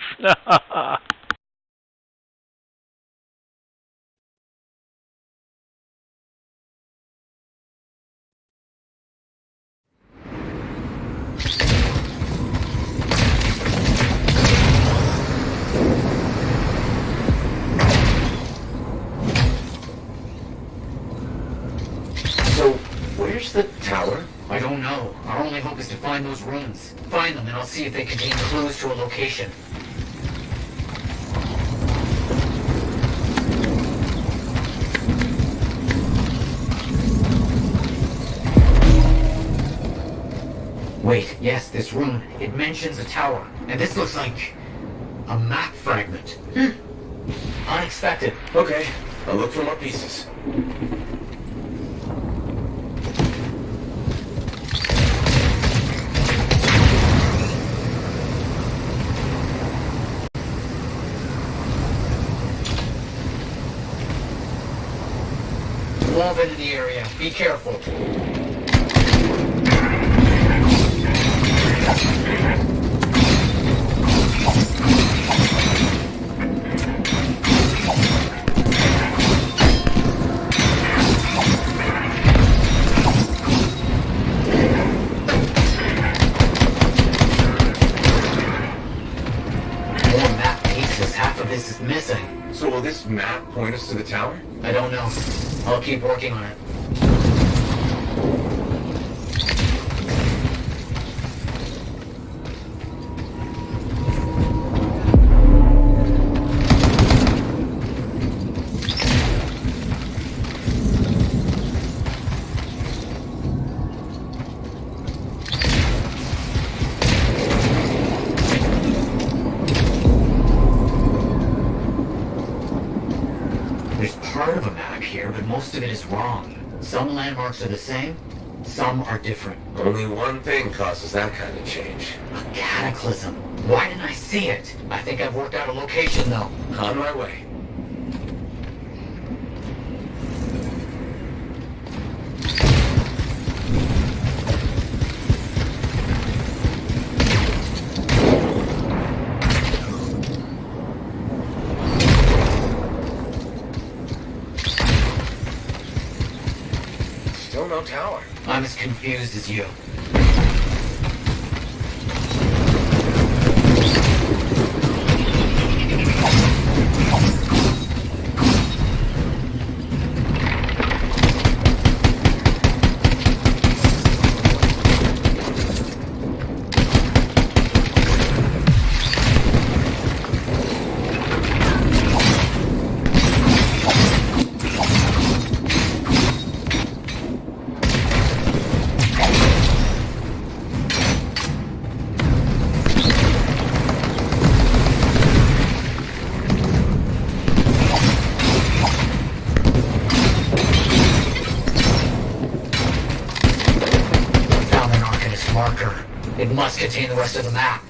So, where's the tower? I don't know. Our only hope is to find those runes. Find them and I'll see if they contain clues to a location. Wait, yes, this rune. It mentions a tower. And this looks like a map fragment. Unexpected. Okay, I'll look for more pieces. Move into the area. Be careful. More map pieces. Half of this is missing. So will this map point us to the tower? I don't know. I'll keep working on it. There's part of a map here, but most of it is wrong. Some landmarks are the same, some are different. Only one thing causes that kind of change. A cataclysm. Why didn't I see it? I think I've worked out a location, though. On my way. Still no tower. I'm as confused as you. Found an Arcanist marker. It must contain the rest of the map.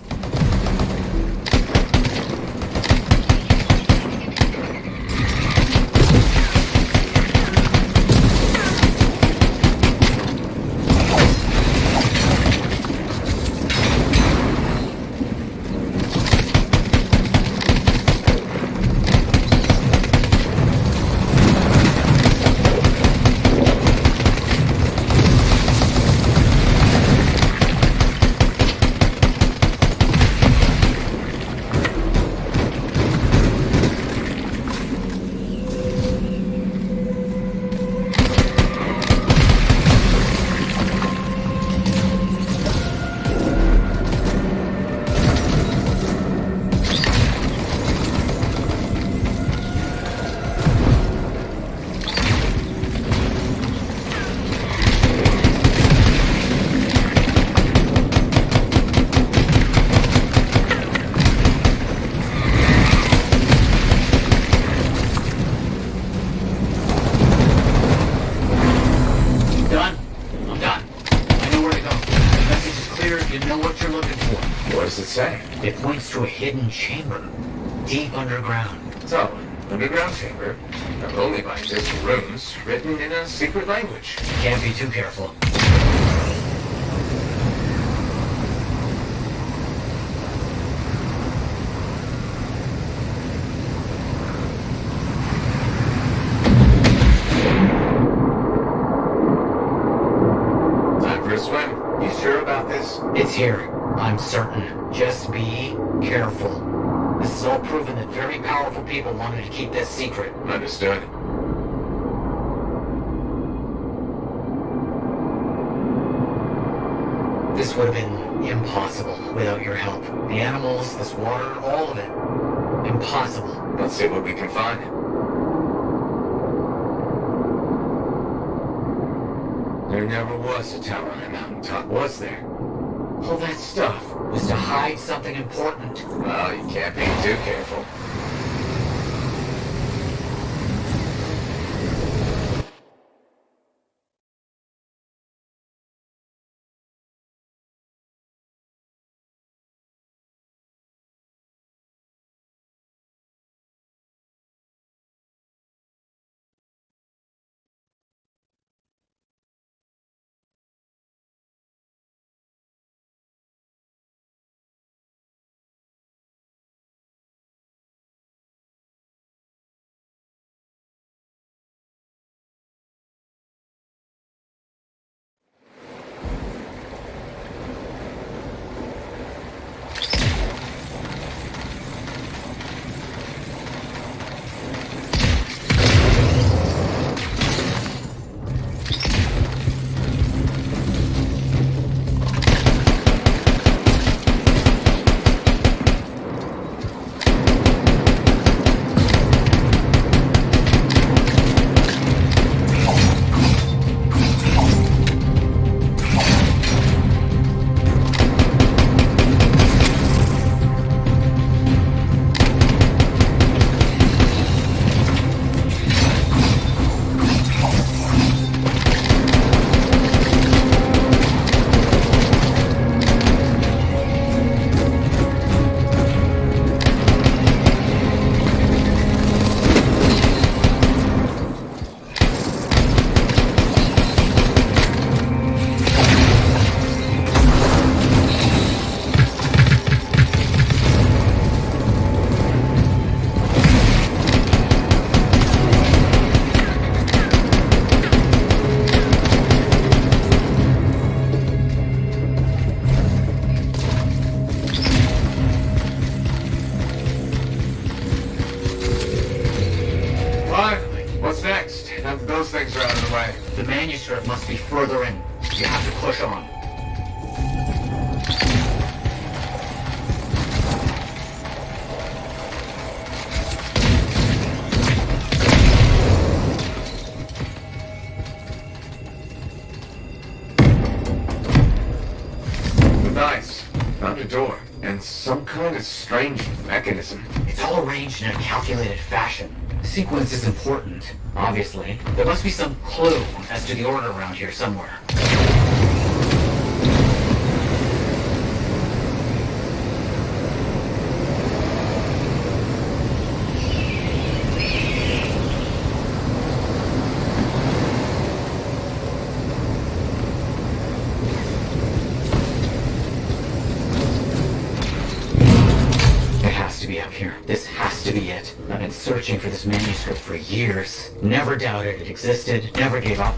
Done. I'm done. I know where to go. The message is clear if you know what you're looking for. What does it say? It points to a hidden chamber, deep underground. So, underground chamber, not only by this runes written in a secret language. Can't be too careful. It's here. I'm certain. Just be careful. This is all proven that very powerful people wanted to keep this secret. Understood. This would have been impossible without your help. The animals, this water, all of it. Impossible. Let's see what we can find. There never was a tower on a mountaintop, was there? All that stuff was to hide something important. Well, you can't be too careful. things are out of the way. The manuscript must be further in. You have to push on. Nice. Found a door. And some kind of strange mechanism. It's all arranged in a calculated fashion. The sequence is important, obviously. There must be some clue as to the order around here somewhere. This has to be it. I've been searching for this manuscript for years. Never doubted it existed, never gave up.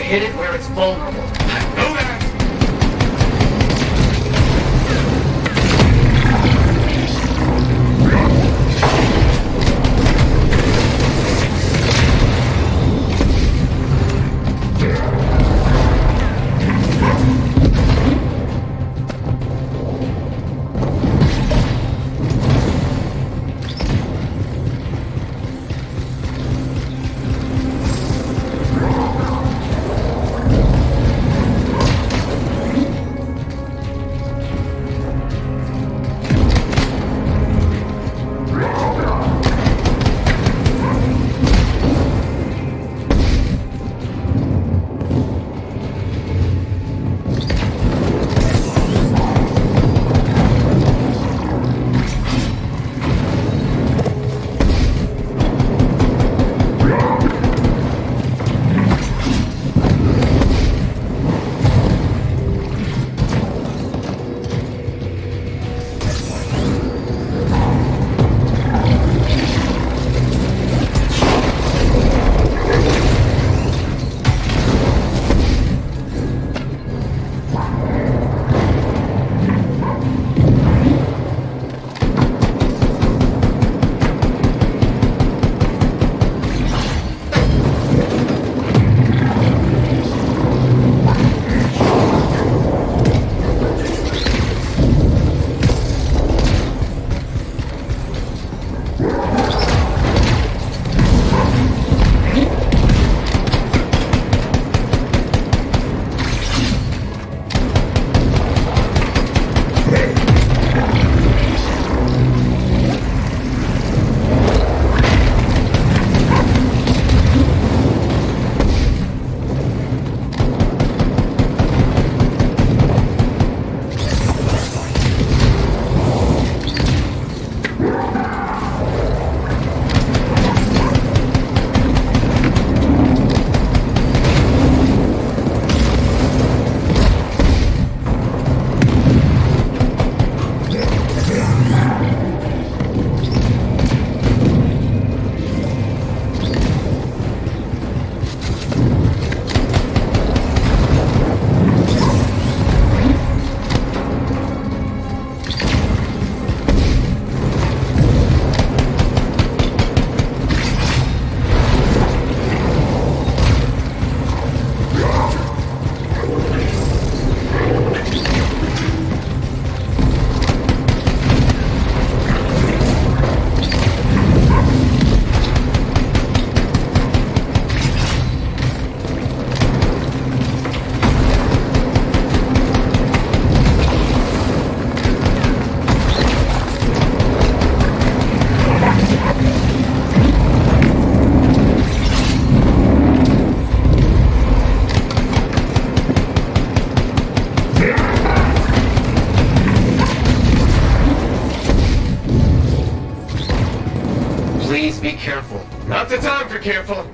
hit it where it's vulnerable. I know that! Please be careful. Not the time for careful.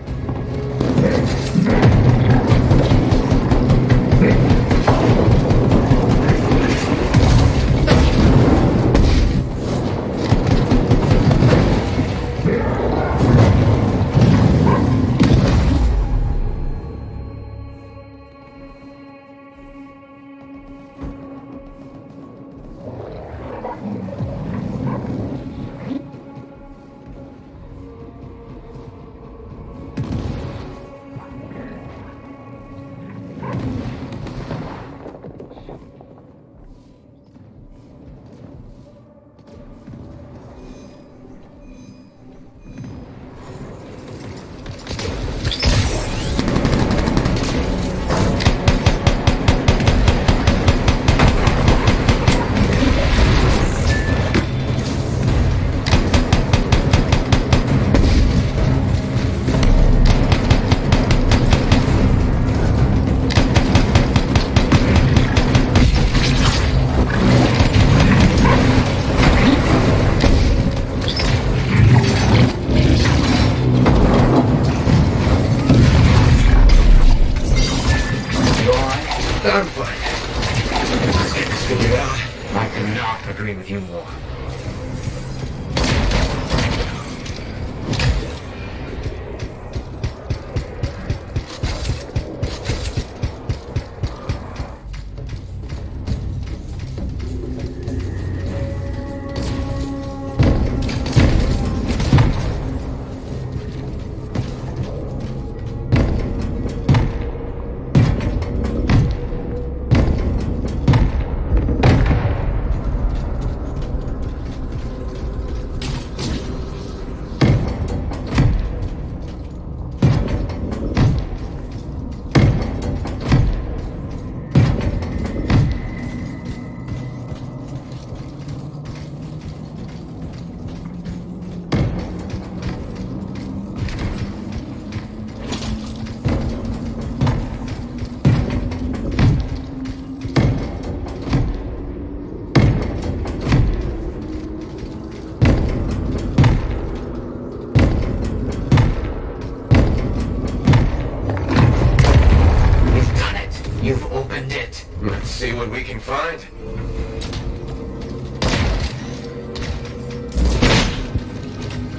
right. Let's see what we can find.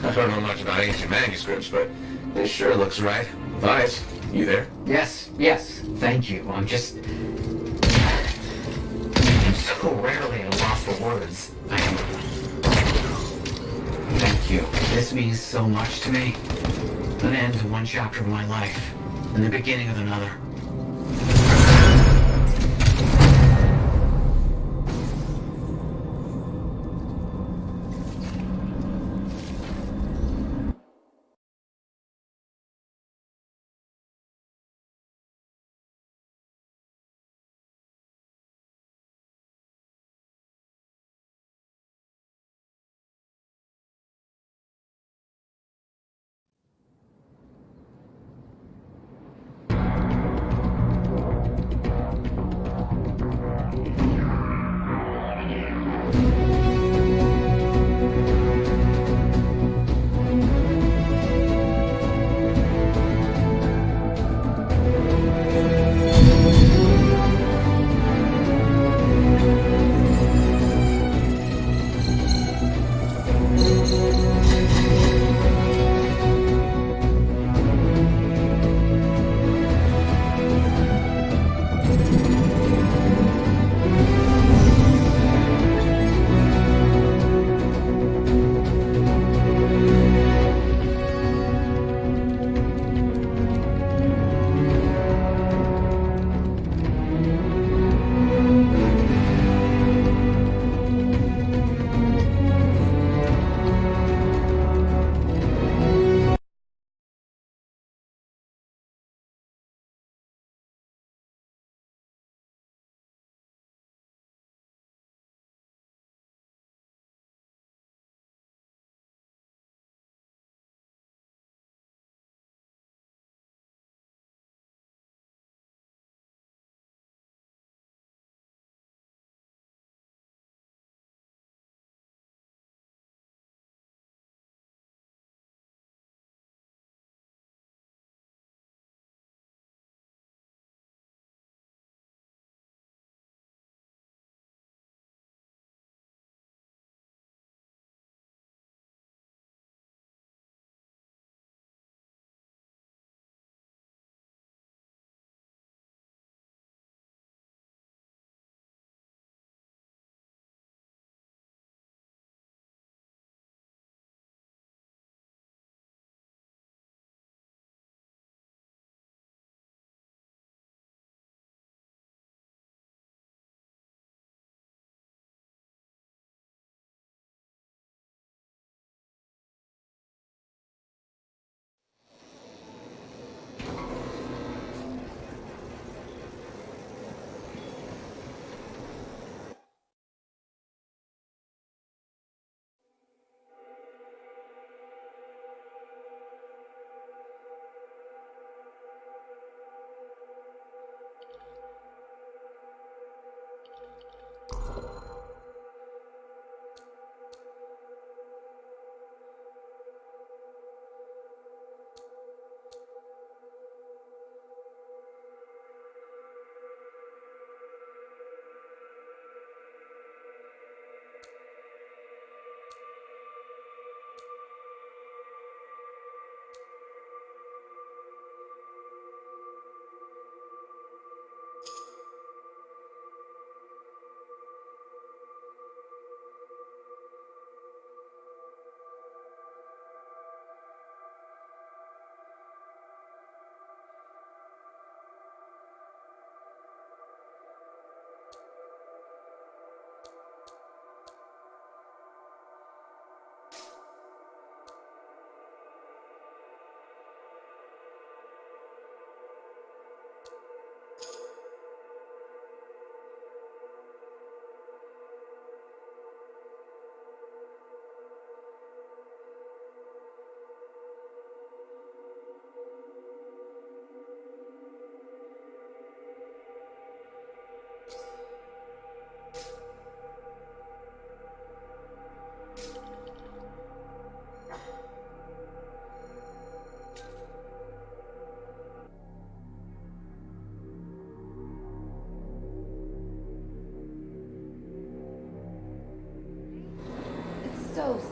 I don't know much about ancient manuscripts, but this sure looks right. Vice, you there? Yes, thank you. I'm so rarely at a loss for words. Thank you. This means so much to me. An end to one chapter of my life, and the beginning of another.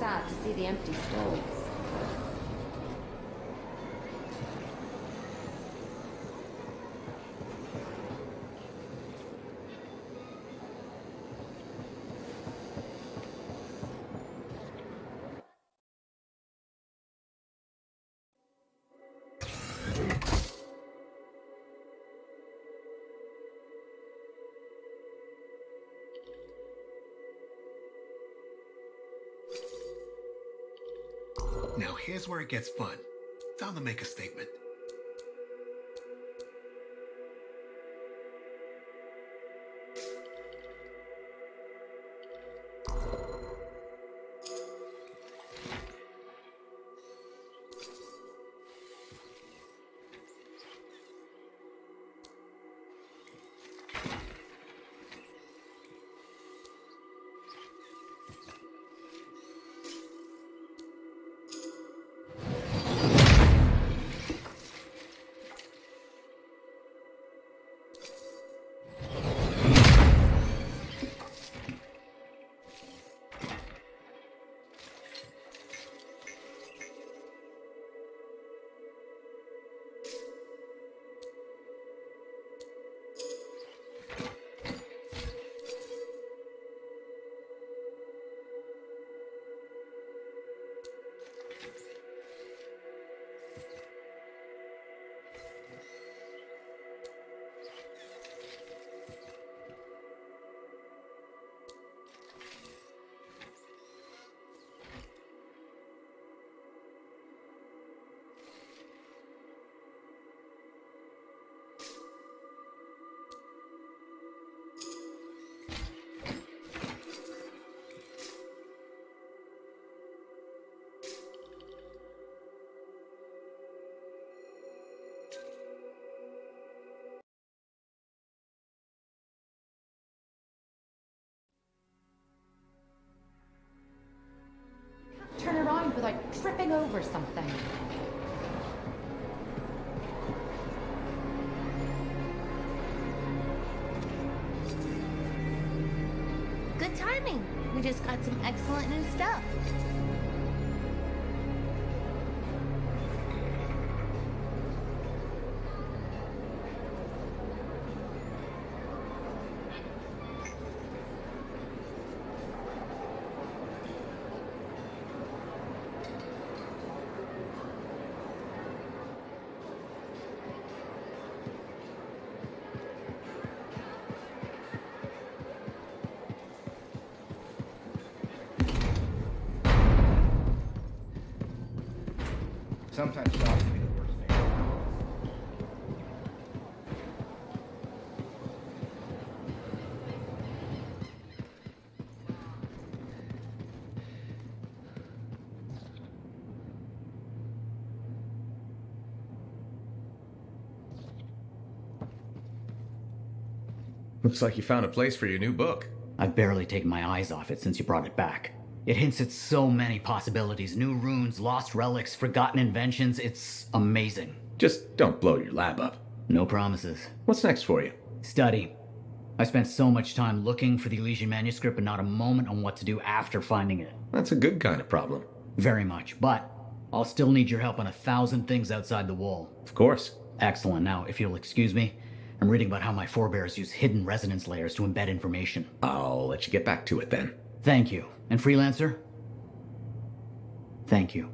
sad to see the empty stalls. Now here's where it gets fun. Time to make a statement. Turn around without tripping over something. Good timing. We just got some excellent new stuff. Sometimes shops can be the worst thing. Looks like you found a place for your new book. I've barely taken my eyes off it since you brought it back. It hints at so many possibilities. New runes, lost relics, forgotten inventions. It's amazing. Just don't blow your lab up. No promises. What's next for you? Study. I spent so much time looking for the Elysian manuscript and not a moment on what to do after finding it. That's a good kind of problem. Very much, but I'll still need your help on 1,000 things outside the wall. Of course. Excellent. Now, if you'll excuse me, I'm reading about how my forebears use hidden resonance layers to embed information. I'll let you get back to it then. Thank you. And Freelancer? Thank you.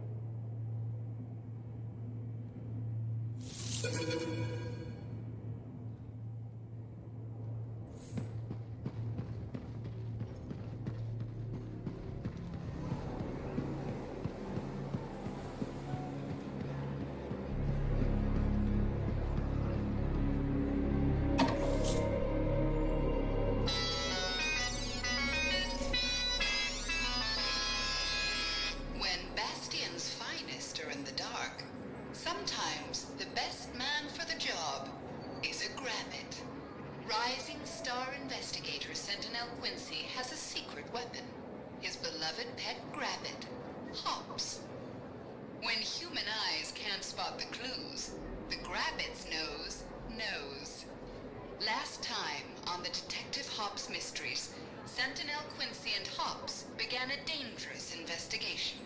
Last time on the Detective Hops Mysteries, Sentinel Quincy and Hops began a dangerous investigation.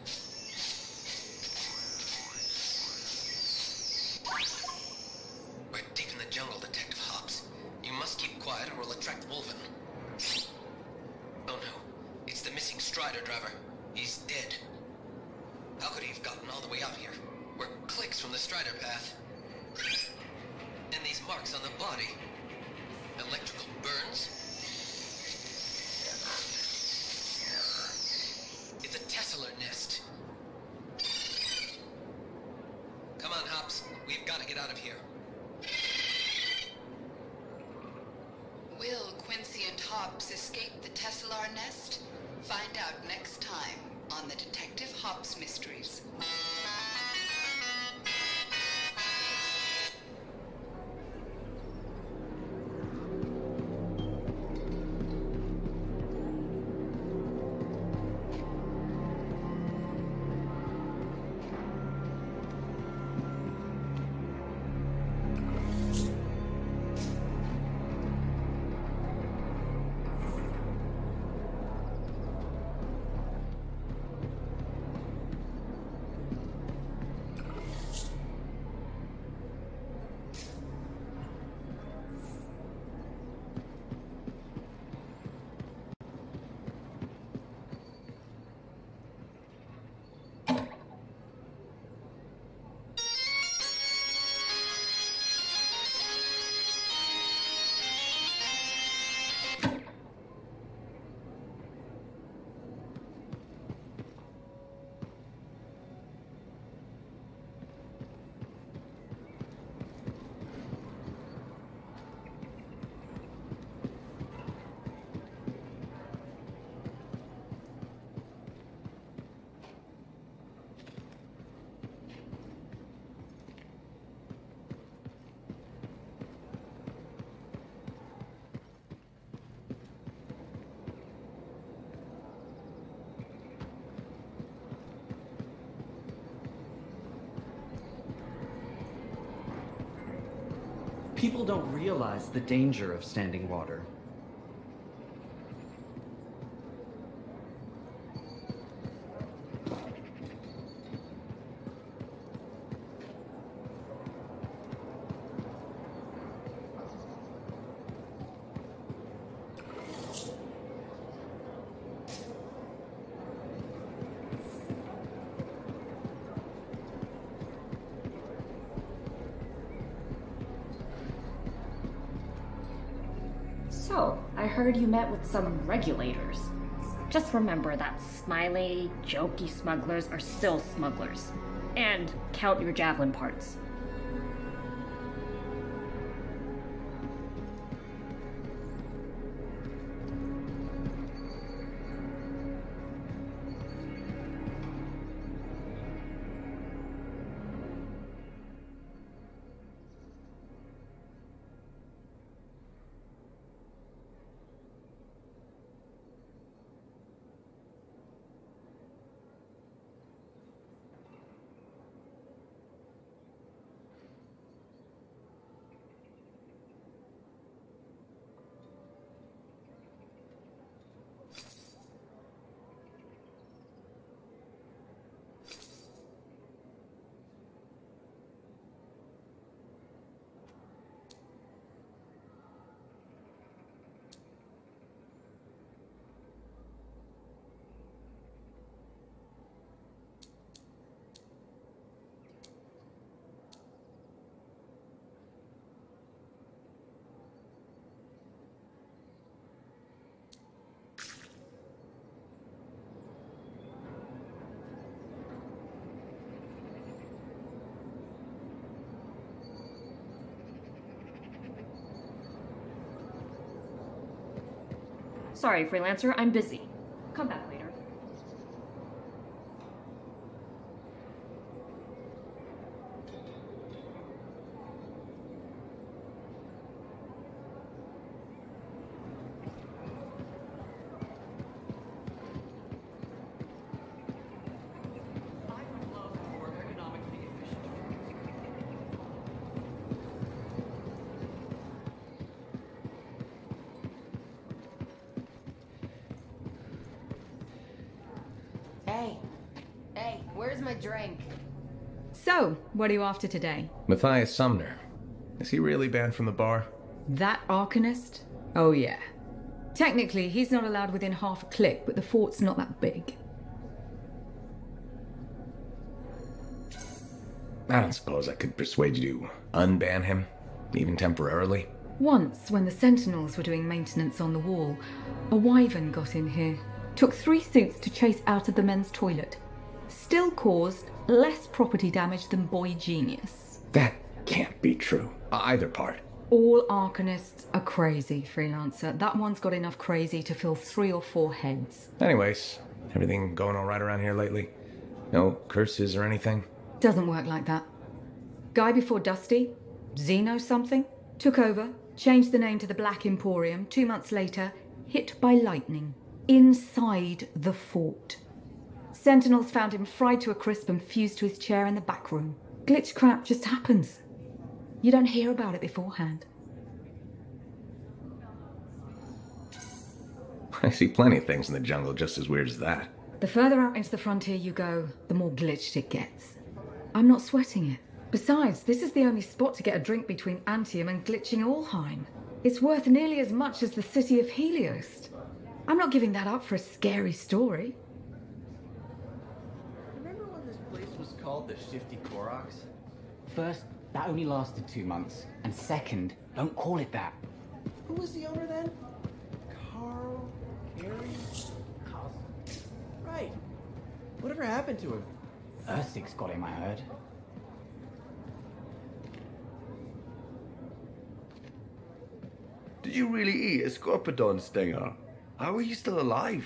We're deep in the jungle, Detective Hobbs. You must keep quiet or we'll attract Wolven. Oh no, it's the missing Strider driver. He's dead. How could he have gotten all the way out here? We're clicks from the Strider path. And these marks on the body. Electrical burns. It's a Tesseler nest. Come on, Hobbs. We've got to get out of here. Will Quincy and Hobbs escape the Tesselar nest? Find out next time on the Detective Hobbs Mysteries. People don't realize the danger of standing water. So, I heard you met with some regulators. Just remember that smiley, jokey smugglers are still smugglers. And count your javelin parts. Sorry, freelancer, I'm busy. Come back later. my drink? So, what are you after today? Matthias Sumner. Is he really banned from the bar? That Arcanist? Oh yeah. Technically, he's not allowed within half a click, but the fort's not that big. I don't suppose I could persuade you to unban him, even temporarily. Once, when the Sentinels were doing maintenance on the wall, a wyvern got in here. Took 3 suits to chase out of the men's toilet. Still caused less property damage than Boy Genius. That can't be true. Either part. All Arcanists are crazy, Freelancer. That one's got enough crazy to fill 3 or 4 heads. Anyways, everything going all right around here lately? No curses or anything? Doesn't work like that. Guy before Dusty, Xeno something, took over, changed the name to the Black Emporium. 2 months later, hit by lightning. Inside the fort. Sentinels found him fried to a crisp and fused to his chair in the back room. Glitch crap just happens. You don't hear about it beforehand. I see plenty of things in the jungle just as weird as that. The further out into the frontier you go, the more glitched it gets. I'm not sweating it. Besides, this is the only spot to get a drink between Anthem and glitching Allheim. It's worth nearly as much as the city of Helios. I'm not giving that up for a scary story. Remember when this place was called the Shifty Koroks? First, that only lasted 2 months. And second, don't call it that. Who was the owner then? Carl? Gary? Carl? Right. Whatever happened to him? Ursik's got him, I heard. Did you really eat a Scorpodon stinger? How are you still alive?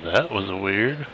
That was weird.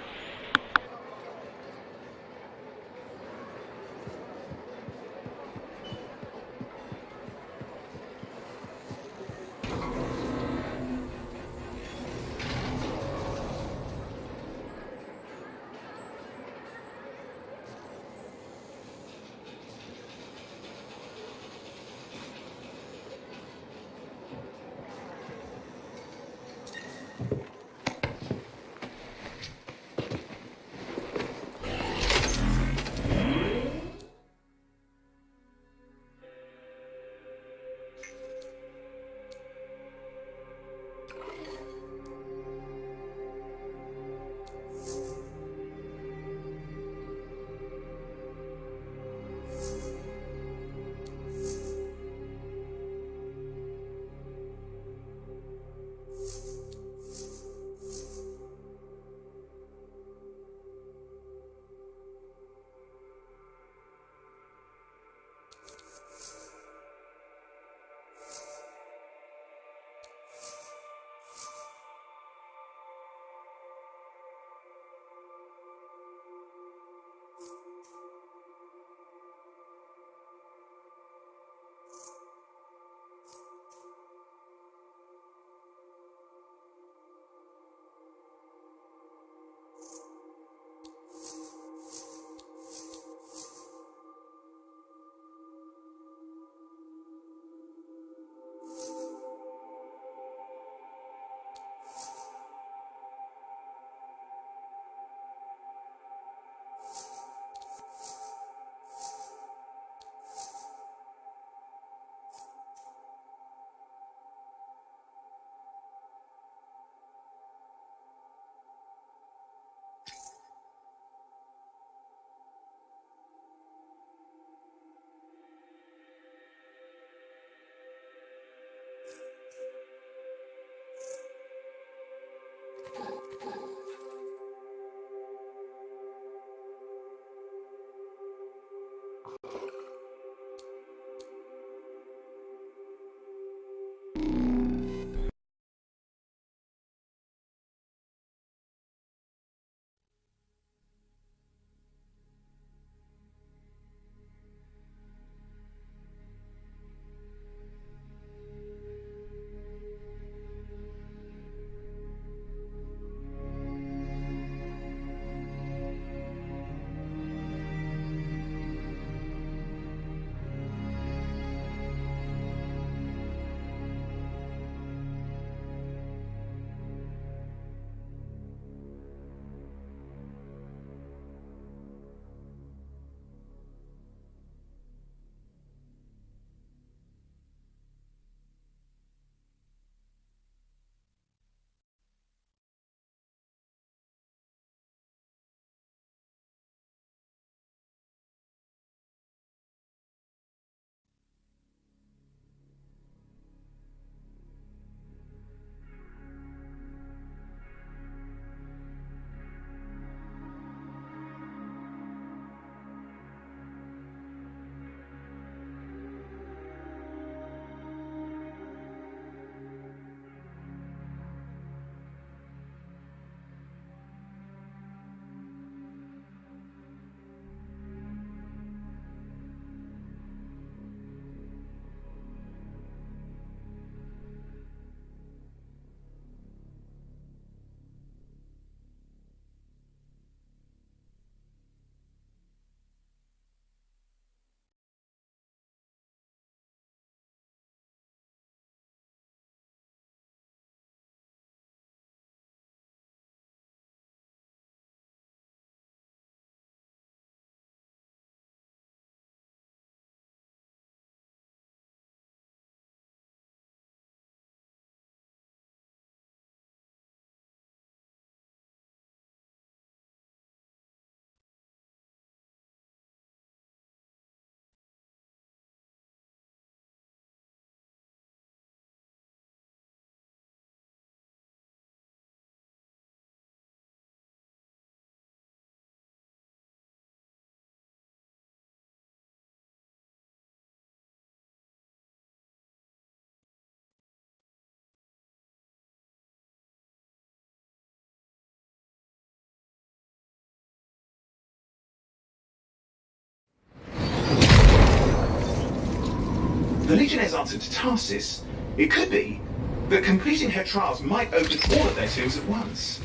the Legionnaire's answer to Tarsis, it could be that completing her trials might open all of their tombs at once.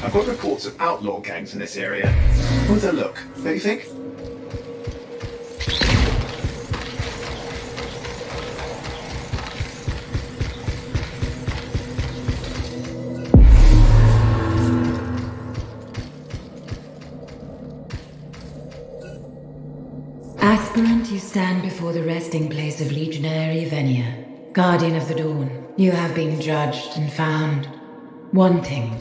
I've got reports of outlaw gangs in this area. Worth a look, don't you think? Aspirant, you stand before the resting place of Legionary Venia, Guardian of the Dawn. You have been judged and found wanting.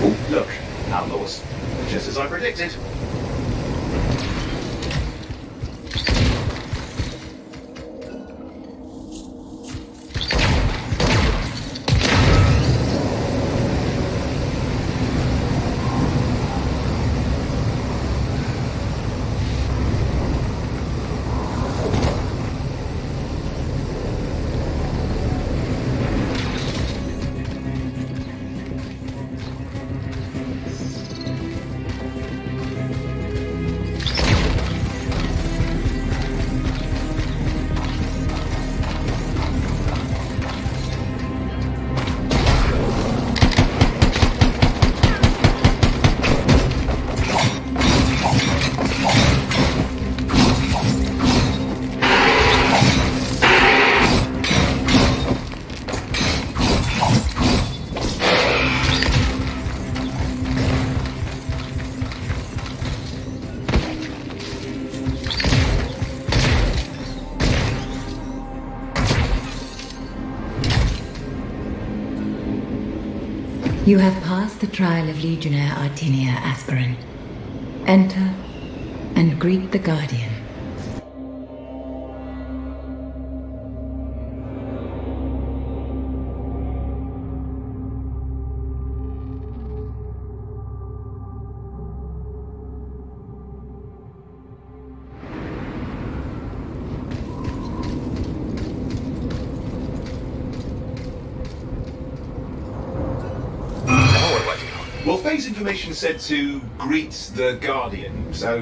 Oh, look, outlaws. Just as I predicted. You have passed the trial of Legionnaire Artinia, Aspirant. Enter and greet the Guardian. Well, Faye's information said to greet the Guardian, so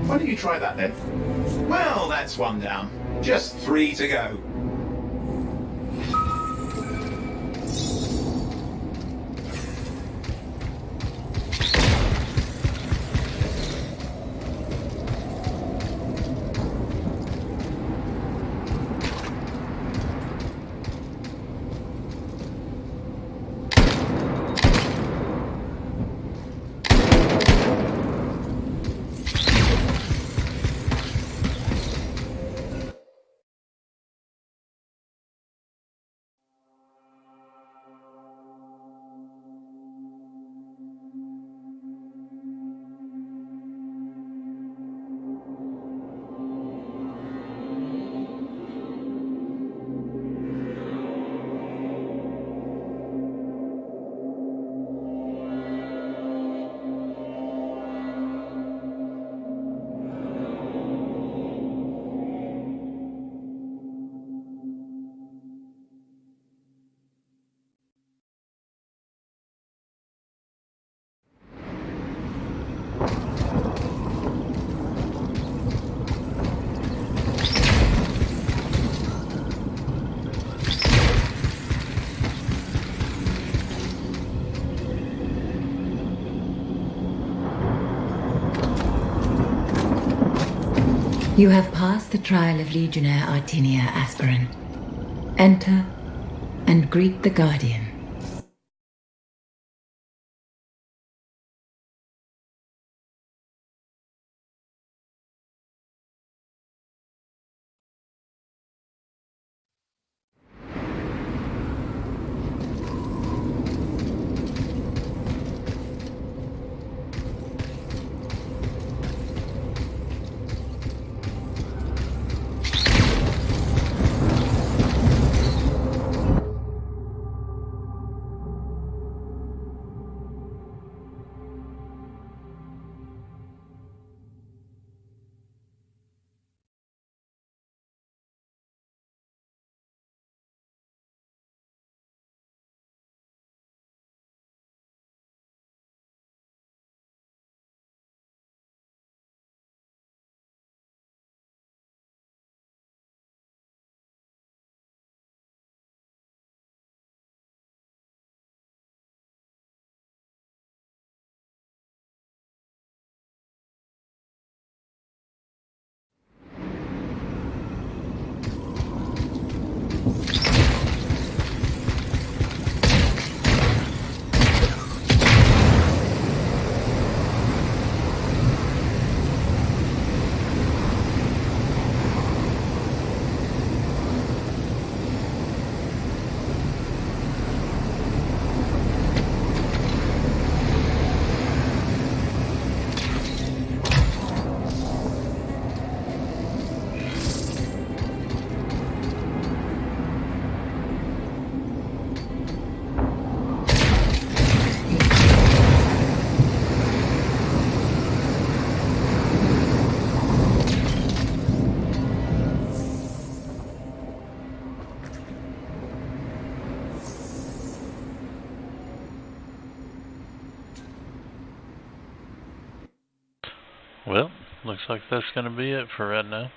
why don't you try that then? Well, that's one down. Just 3 to go. You have passed the trial of Legionnaire Artinia Aspirin. Enter and greet the Guardian. Well, looks like that's going to be it for right now.